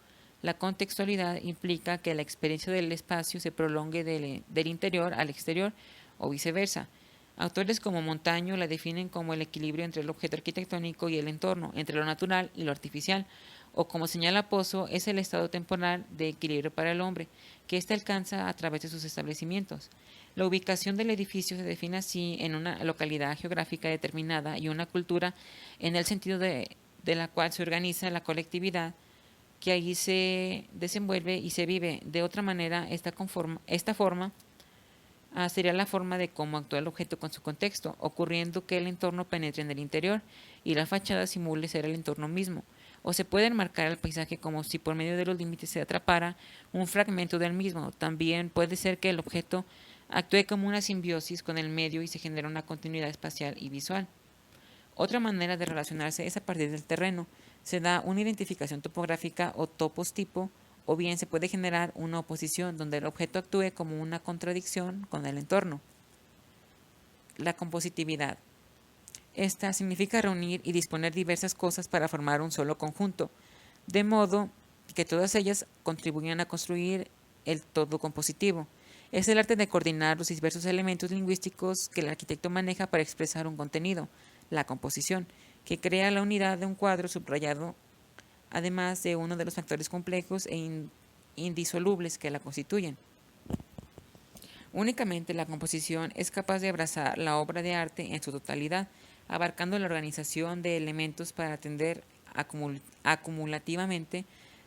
La contextualidad implica que la experiencia del espacio se prolongue del interior al exterior o viceversa. Autores como Montaño la definen como el equilibrio entre el objeto arquitectónico y el entorno, entre lo natural y lo artificial, o como señala Pozo, es el estado temporal de equilibrio para el hombre, que éste alcanza a través de sus establecimientos. La ubicación del edificio se define así en una localidad geográfica determinada y una cultura en el sentido de la cual se organiza la colectividad que allí se desenvuelve y se vive. De otra manera, esta forma sería la forma de cómo actúa el objeto con su contexto, ocurriendo que el entorno penetre en el interior y la fachada simule ser el entorno mismo. O se puede enmarcar el paisaje como si por medio de los límites se atrapara un fragmento del mismo. También puede ser que el objeto actúe como una simbiosis con el medio y se genera una continuidad espacial y visual. Otra manera de relacionarse es a partir del terreno. Se da una identificación topográfica o topos tipo, o bien se puede generar una oposición donde el objeto actúe como una contradicción con el entorno. La compositividad. Esta significa reunir y disponer diversas cosas para formar un solo conjunto, de modo que todas ellas contribuyan a construir el todo compositivo. Es el arte de coordinar los diversos elementos lingüísticos que el arquitecto maneja para expresar un contenido, la composición, que crea la unidad de un cuadro subrayado, además de uno de los factores complejos e indisolubles que la constituyen. Únicamente la composición es capaz de abrazar la obra de arte en su totalidad, abarcando la organización de elementos para tender acumulativamente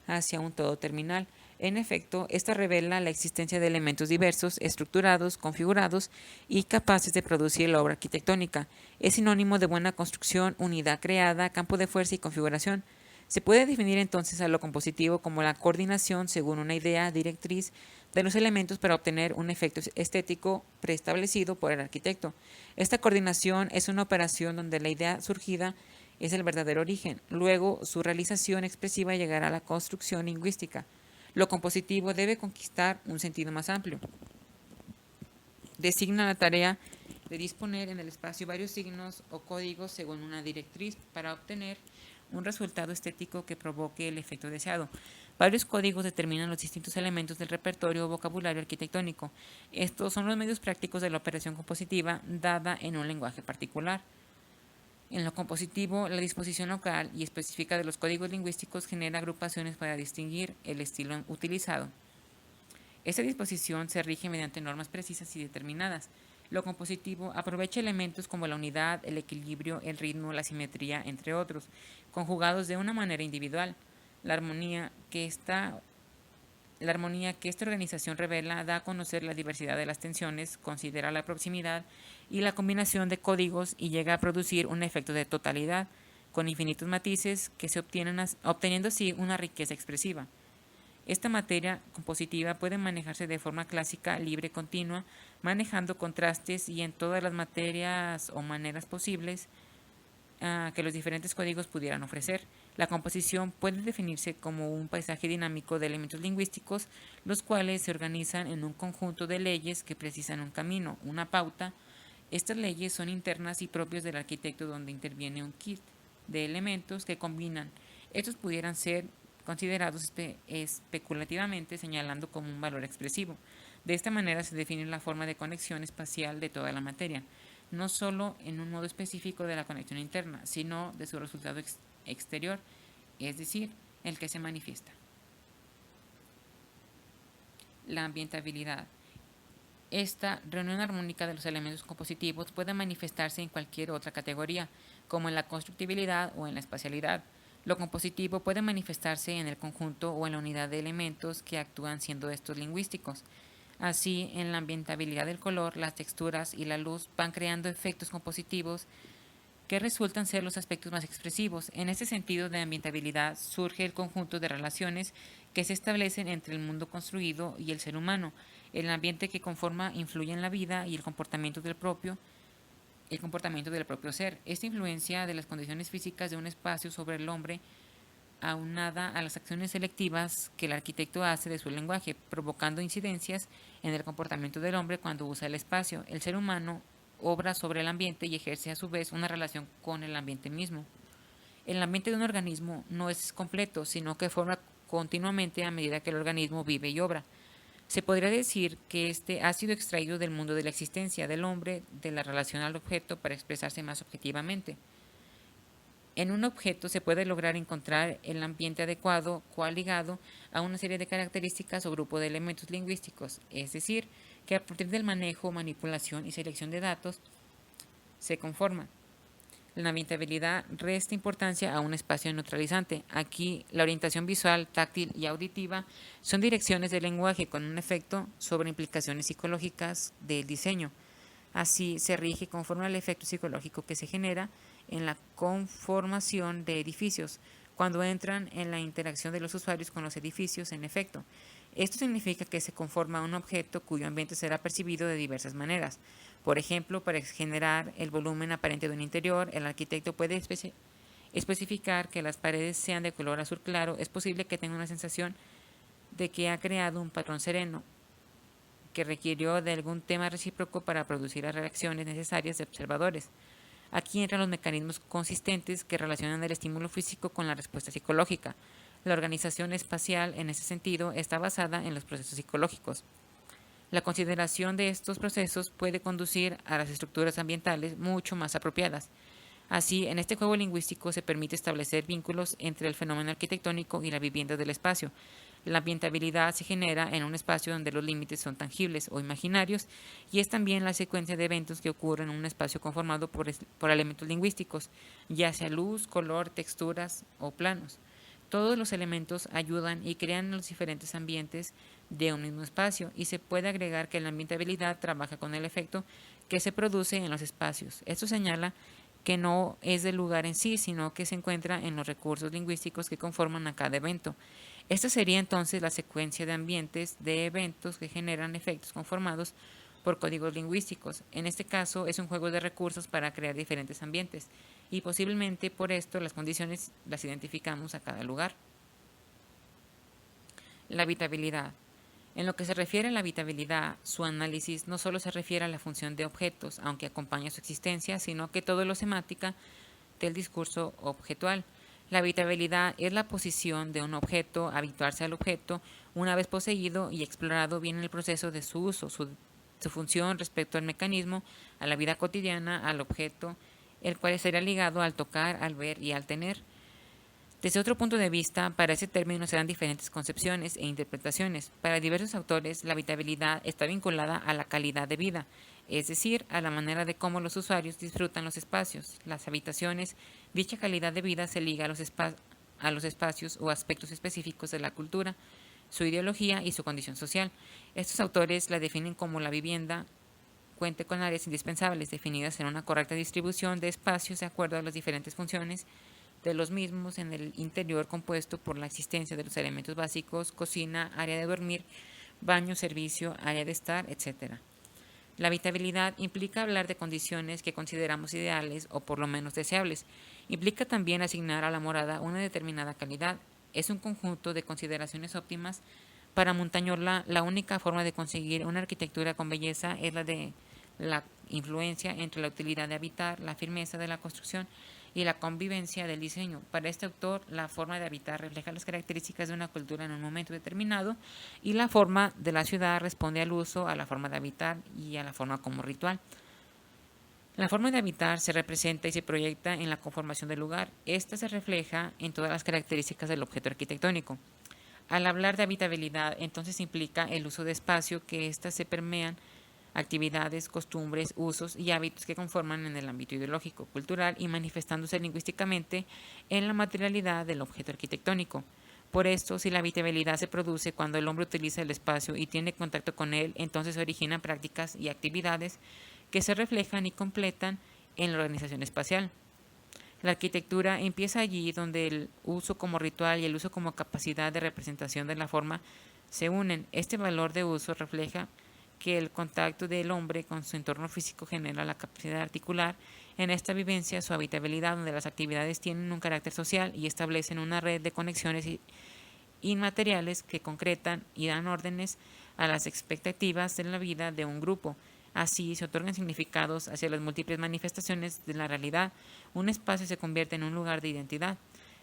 hacia un todo terminal. En efecto, esta revela la existencia de elementos diversos, estructurados, configurados y capaces de producir la obra arquitectónica. Es sinónimo de buena construcción, unidad creada, campo de fuerza y configuración. Se puede definir entonces a lo compositivo como la coordinación según una idea directriz de los elementos para obtener un efecto estético preestablecido por el arquitecto. Esta coordinación es una operación donde la idea surgida es el verdadero origen. Luego, su realización expresiva llegará a la construcción lingüística. Lo compositivo debe conquistar un sentido más amplio. Designa la tarea de disponer en el espacio varios signos o códigos según una directriz para obtener un resultado estético que provoque el efecto deseado. Varios códigos determinan los distintos elementos del repertorio o vocabulario arquitectónico. Estos son los medios prácticos de la operación compositiva dada en un lenguaje particular. En lo compositivo, la disposición local y específica de los códigos lingüísticos genera agrupaciones para distinguir el estilo utilizado. Esta disposición se rige mediante normas precisas y determinadas. Lo compositivo aprovecha elementos como la unidad, el equilibrio, el ritmo, la simetría, entre otros, conjugados de una manera individual. La armonía que esta organización revela da a conocer la diversidad de las tensiones, considera la proximidad y la combinación de códigos y llega a producir un efecto de totalidad, con infinitos matices que se obteniendo así una riqueza expresiva. Esta materia compositiva puede manejarse de forma clásica, libre, continua, manejando contrastes y en todas las materias o maneras posibles que los diferentes códigos pudieran ofrecer. La composición puede definirse como un paisaje dinámico de elementos lingüísticos, los cuales se organizan en un conjunto de leyes que precisan un camino, una pauta. Estas leyes son internas y propias del arquitecto, donde interviene un kit de elementos que combinan. Estos pudieran ser considerados especulativamente, señalando como un valor expresivo. De esta manera se define la forma de conexión espacial de toda la materia, no solo en un modo específico de la conexión interna, sino de su resultado exterior, es decir, el que se manifiesta. La ambientabilidad. Esta reunión armónica de los elementos compositivos puede manifestarse en cualquier otra categoría, como en la constructibilidad o en la espacialidad. Lo compositivo puede manifestarse en el conjunto o en la unidad de elementos que actúan siendo estos lingüísticos. Así, en la ambientabilidad del color, las texturas y la luz van creando efectos compositivos que resultan ser los aspectos más expresivos. En este sentido de ambientabilidad surge el conjunto de relaciones que se establecen entre el mundo construido y el ser humano. El ambiente que conforma influye en la vida y el comportamiento del propio ser. Esta influencia de las condiciones físicas de un espacio sobre el hombre aunada a las acciones selectivas que el arquitecto hace de su lenguaje, provocando incidencias en el comportamiento del hombre cuando usa el espacio. El ser humano obra sobre el ambiente y ejerce a su vez una relación con el ambiente mismo. El ambiente de un organismo no es completo, sino que forma continuamente a medida que el organismo vive y obra. Se podría decir que este ha sido extraído del mundo de la existencia del hombre, de la relación al objeto, para expresarse más objetivamente. En un objeto se puede lograr encontrar el ambiente adecuado, coligado a una serie de características o grupo de elementos lingüísticos, es decir, que a partir del manejo, manipulación y selección de datos se conforma. La ambientabilidad resta importancia a un espacio neutralizante. Aquí, la orientación visual, táctil y auditiva son direcciones del lenguaje con un efecto sobre implicaciones psicológicas del diseño. Así se rige conforme al efecto psicológico que se genera en la conformación de edificios, cuando entran en la interacción de los usuarios con los edificios, en efecto. Esto significa que se conforma un objeto cuyo ambiente será percibido de diversas maneras. Por ejemplo, para generar el volumen aparente de un interior, el arquitecto puede especificar que las paredes sean de color azul claro. Es posible que tenga una sensación de que ha creado un patrón sereno, que requirió de algún tema recíproco para producir las reacciones necesarias de observadores. Aquí entran los mecanismos consistentes que relacionan el estímulo físico con la respuesta psicológica. La organización espacial, en ese sentido, está basada en los procesos psicológicos. La consideración de estos procesos puede conducir a las estructuras ambientales mucho más apropiadas. Así, en este juego lingüístico se permite establecer vínculos entre el fenómeno arquitectónico y la vivienda del espacio. La ambientabilidad se genera en un espacio donde los límites son tangibles o imaginarios, y es también la secuencia de eventos que ocurren en un espacio conformado por elementos lingüísticos, ya sea luz, color, texturas o planos. Todos los elementos ayudan y crean los diferentes ambientes de un mismo espacio, y se puede agregar que la ambientabilidad trabaja con el efecto que se produce en los espacios. Esto señala que no es del lugar en sí, sino que se encuentra en los recursos lingüísticos que conforman a cada evento. Esta sería entonces la secuencia de ambientes de eventos que generan efectos conformados por códigos lingüísticos. En este caso es un juego de recursos para crear diferentes ambientes, y posiblemente por esto las condiciones las identificamos a cada lugar. La habitabilidad. En lo que se refiere a la habitabilidad, su análisis no solo se refiere a la función de objetos, aunque acompaña su existencia, sino que todo lo semántica del discurso objetual. La habitabilidad es la posición de un objeto, habituarse al objeto, una vez poseído y explorado bien el proceso de su uso, su función respecto al mecanismo, a la vida cotidiana, al objeto, el cual estaría ligado al tocar, al ver y al tener. Desde otro punto de vista, para ese término se dan diferentes concepciones e interpretaciones. Para diversos autores, la habitabilidad está vinculada a la calidad de vida, es decir, a la manera de cómo los usuarios disfrutan los espacios, las habitaciones. Dicha calidad de vida se liga a los espacios o aspectos específicos de la cultura, su ideología y su condición social. Estos autores la definen como la vivienda cuente con áreas indispensables definidas en una correcta distribución de espacios de acuerdo a las diferentes funciones de los mismos en el interior, compuesto por la existencia de los elementos básicos: cocina, área de dormir, baño, servicio, área de estar, etc. La habitabilidad implica hablar de condiciones que consideramos ideales o por lo menos deseables. Implica también asignar a la morada una determinada calidad. Es un conjunto de consideraciones óptimas. Para Montañola, la única forma de conseguir una arquitectura con belleza es la de la influencia entre la utilidad de habitar, la firmeza de la construcción y la convivencia del diseño. Para este autor, la forma de habitar refleja las características de una cultura en un momento determinado, y la forma de la ciudad responde al uso, a la forma de habitar y a la forma como ritual. La forma de habitar se representa y se proyecta en la conformación del lugar. Esta se refleja en todas las características del objeto arquitectónico. Al hablar de habitabilidad, entonces implica el uso de espacio, que éstas se permean actividades, costumbres, usos y hábitos que conforman en el ámbito ideológico, cultural y manifestándose lingüísticamente en la materialidad del objeto arquitectónico. Por esto, si la habitabilidad se produce cuando el hombre utiliza el espacio y tiene contacto con él, entonces se originan prácticas y actividades que se reflejan y completan en la organización espacial. La arquitectura empieza allí donde el uso como ritual y el uso como capacidad de representación de la forma se unen. Este valor de uso refleja que el contacto del hombre con su entorno físico genera la capacidad de articular en esta vivencia su habitabilidad, donde las actividades tienen un carácter social y establecen una red de conexiones inmateriales que concretan y dan órdenes a las expectativas de la vida de un grupo. Así se otorgan significados hacia las múltiples manifestaciones de la realidad. Un espacio se convierte en un lugar de identidad.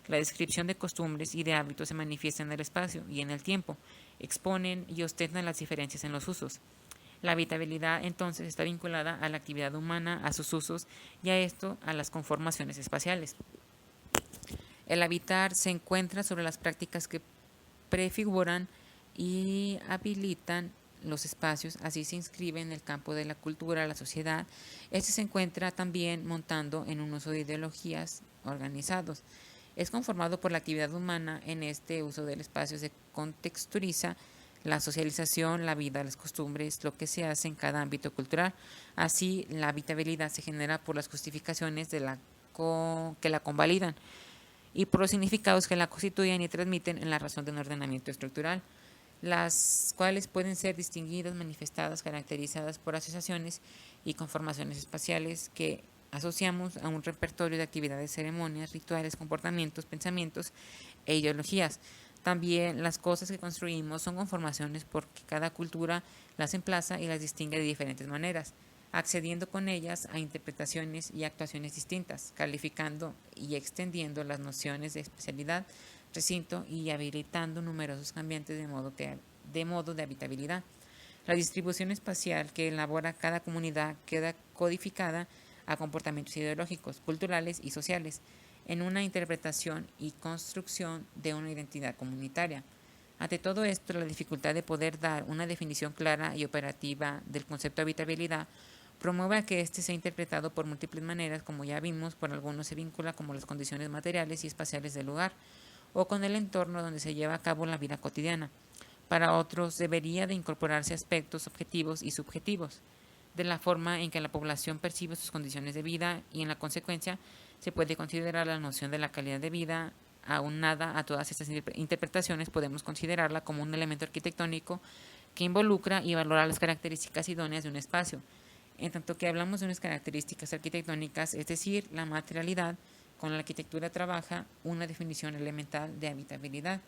La descripción de costumbres y de hábitos se manifiesta en el espacio y en el tiempo, exponen y ostentan las diferencias en los usos. La habitabilidad entonces está vinculada a la actividad humana, a sus usos y a esto a las conformaciones espaciales. El habitar se encuentra sobre las prácticas que prefiguran y habilitan los espacios, así se inscribe en el campo de la cultura, la sociedad. Este se encuentra también montando en un uso de ideologías organizados. Es conformado por la actividad humana. En este uso del espacio se contexturiza la socialización, la vida, las costumbres, lo que se hace en cada ámbito cultural. Así, la habitabilidad se genera por las justificaciones de que la convalidan y por los significados que la constituyen y transmiten en la razón de un ordenamiento estructural, las cuales pueden ser distinguidas, manifestadas, caracterizadas por asociaciones y conformaciones espaciales que asociamos a un repertorio de actividades, ceremonias, rituales, comportamientos, pensamientos e ideologías. También las cosas que construimos son conformaciones porque cada cultura las emplaza y las distingue de diferentes maneras, accediendo con ellas a interpretaciones y actuaciones distintas, calificando y extendiendo las nociones de especialidad, recinto y habilitando numerosos cambiantes de modo de habitabilidad. La distribución espacial que elabora cada comunidad queda codificada a comportamientos ideológicos, culturales y sociales, en una interpretación y construcción de una identidad comunitaria. Ante todo esto, la dificultad de poder dar una definición clara y operativa del concepto de habitabilidad promueve a que éste sea interpretado por múltiples maneras, como ya vimos. Por algunos se vincula como las condiciones materiales y espaciales del lugar, o con el entorno donde se lleva a cabo la vida cotidiana. Para otros debería de incorporarse aspectos objetivos y subjetivos, de la forma en que la población percibe sus condiciones de vida, y en la consecuencia se puede considerar la noción de la calidad de vida. Aunada a todas estas interpretaciones, podemos considerarla como un elemento arquitectónico que involucra y valora las características idóneas de un espacio, en tanto que hablamos de unas características arquitectónicas, es decir, la materialidad. Con la arquitectura trabaja una definición elemental de habitabilidad.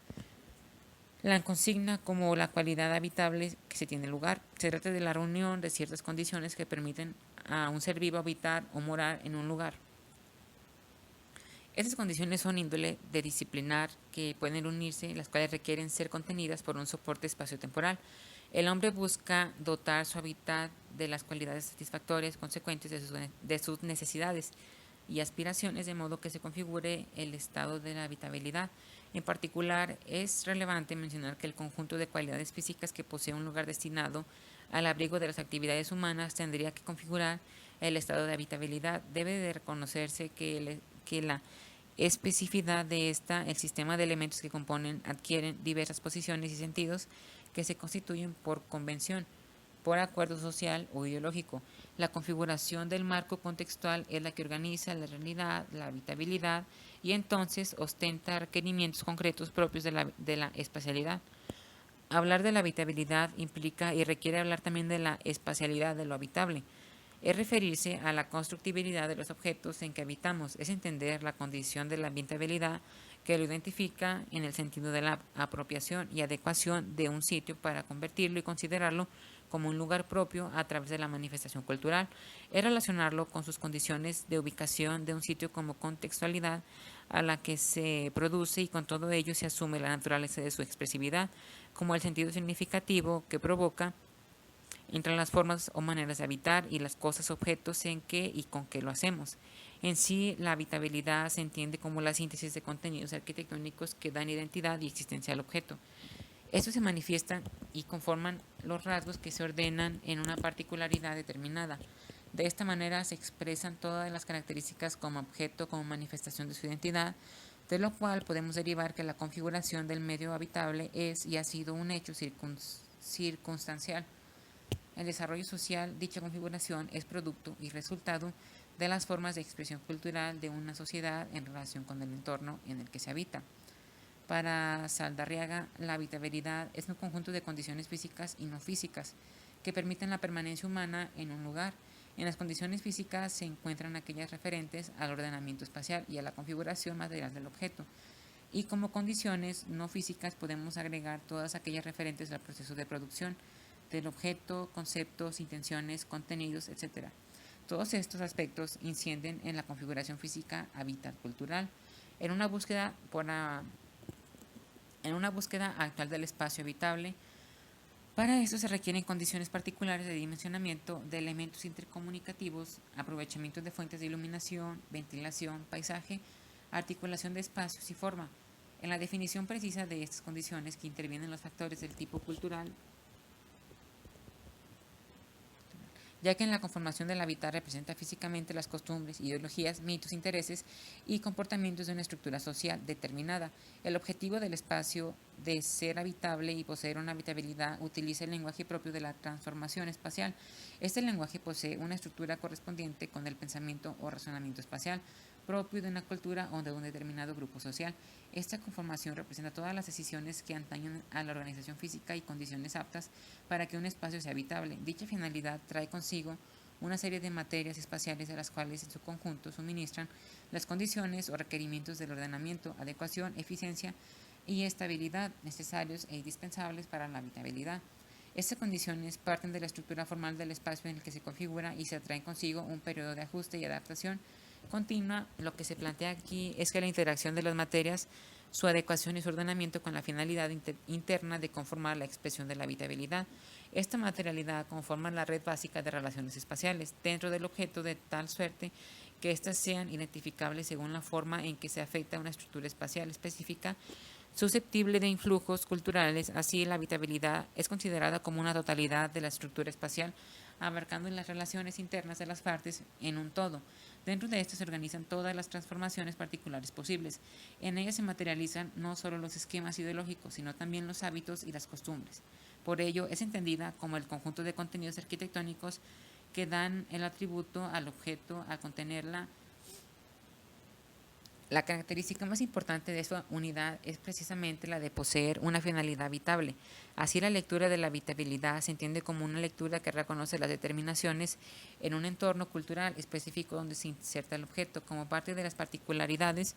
La consigna como la cualidad habitable que se tiene lugar. Se trata de la reunión de ciertas condiciones que permiten a un ser vivo habitar o morar en un lugar. Estas condiciones son índole de disciplinar, que pueden unirse, las cuales requieren ser contenidas por un soporte espaciotemporal. El hombre busca dotar su hábitat de las cualidades satisfactorias consecuentes de sus necesidades y aspiraciones, de modo que se configure el estado de la habitabilidad. En particular, es relevante mencionar que el conjunto de cualidades físicas que posee un lugar destinado al abrigo de las actividades humanas tendría que configurar el estado de habitabilidad. Debe de reconocerse que la especificidad de esta, el sistema de elementos que componen, adquieren diversas posiciones y sentidos que se constituyen por convención, por acuerdo social o ideológico. La configuración del marco contextual es la que organiza la realidad, la habitabilidad, y entonces ostenta requerimientos concretos propios de la espacialidad. Hablar de la habitabilidad implica y requiere hablar también de la espacialidad de lo habitable. Es referirse a la constructibilidad de los objetos en que habitamos, es entender la condición de la habitabilidad que lo identifica en el sentido de la apropiación y adecuación de un sitio para convertirlo y considerarlo como un lugar propio a través de la manifestación cultural. Es relacionarlo con sus condiciones de ubicación de un sitio como contextualidad a la que se produce, y con todo ello se asume la naturaleza de su expresividad como el sentido significativo que provoca entre las formas o maneras de habitar y las cosas, objetos en que y con que lo hacemos. En sí, la habitabilidad se entiende como la síntesis de contenidos arquitectónicos que dan identidad y existencia al objeto. Estos se manifiestan y conforman los rasgos que se ordenan en una particularidad determinada. De esta manera se expresan todas las características como objeto, como manifestación de su identidad, de lo cual podemos derivar que la configuración del medio habitable es y ha sido un hecho circunstancial. El desarrollo social, dicha configuración, es producto y resultado de las formas de expresión cultural de una sociedad en relación con el entorno en el que se habita. Para Saldarriaga, la habitabilidad es un conjunto de condiciones físicas y no físicas que permiten la permanencia humana en un lugar. En las condiciones físicas se encuentran aquellas referentes al ordenamiento espacial y a la configuración material del objeto. Y como condiciones no físicas podemos agregar todas aquellas referentes al proceso de producción del objeto, conceptos, intenciones, contenidos, etc. Todos estos aspectos inciden en la configuración física hábitat cultural. En una búsqueda actual del espacio habitable, para esto se requieren condiciones particulares de dimensionamiento de elementos intercomunicativos, aprovechamiento de fuentes de iluminación, ventilación, paisaje, articulación de espacios y forma. En la definición precisa de estas condiciones que intervienen los factores del tipo cultural, ya que en la conformación del hábitat representa físicamente las costumbres, ideologías, mitos, intereses y comportamientos de una estructura social determinada. El objetivo del espacio de ser habitable y poseer una habitabilidad utiliza el lenguaje propio de la transformación espacial. Este lenguaje posee una estructura correspondiente con el pensamiento o razonamiento espacial propio de una cultura o de un determinado grupo social. Esta conformación representa todas las decisiones que atañen a la organización física y condiciones aptas para que un espacio sea habitable. Dicha finalidad trae consigo una serie de materias espaciales a las cuales en su conjunto suministran las condiciones o requerimientos del ordenamiento, adecuación, eficiencia y estabilidad necesarios e indispensables para la habitabilidad. Estas condiciones parten de la estructura formal del espacio en el que se configura y se traen consigo un periodo de ajuste y adaptación continua. Lo que se plantea aquí es que la interacción de las materias, su adecuación y su ordenamiento con la finalidad interna de conformar la expresión de la habitabilidad. Esta materialidad conforma la red básica de relaciones espaciales dentro del objeto de tal suerte que éstas sean identificables según la forma en que se afecta una estructura espacial específica susceptible de influjos culturales. Así, la habitabilidad es considerada como una totalidad de la estructura espacial, abarcando las relaciones internas de las partes en un todo. Dentro de esto se organizan todas las transformaciones particulares posibles. En ellas se materializan no solo los esquemas ideológicos, sino también los hábitos y las costumbres. Por ello, es entendida como el conjunto de contenidos arquitectónicos que dan el atributo al objeto al contenerla. La característica más importante de su unidad es precisamente la de poseer una finalidad habitable. Así, la lectura de la habitabilidad se entiende como una lectura que reconoce las determinaciones en un entorno cultural específico donde se inserta el objeto como parte de las particularidades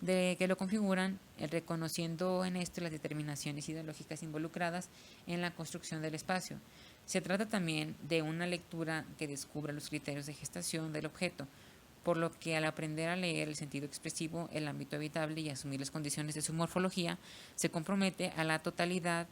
de que lo configuran, reconociendo en esto las determinaciones ideológicas involucradas en la construcción del espacio. Se trata también de una lectura que descubra los criterios de gestación del objeto, por lo que al aprender a leer el sentido expresivo, el ámbito habitable y asumir las condiciones de su morfología, se compromete a la totalidad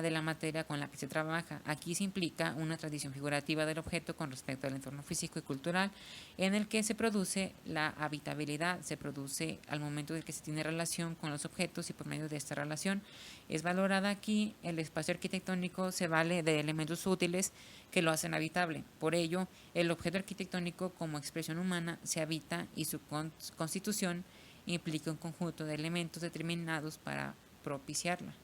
de la materia con la que se trabaja. Aquí se implica una tradición figurativa del objeto con respecto al entorno físico y cultural en el que se produce la habitabilidad, se produce al momento de que se tiene relación con los objetos y por medio de esta relación es valorada aquí. El espacio arquitectónico se vale de elementos útiles que lo hacen habitable. Por ello, el objeto arquitectónico como expresión humana se habita y su constitución implica un conjunto de elementos determinados para propiciarla.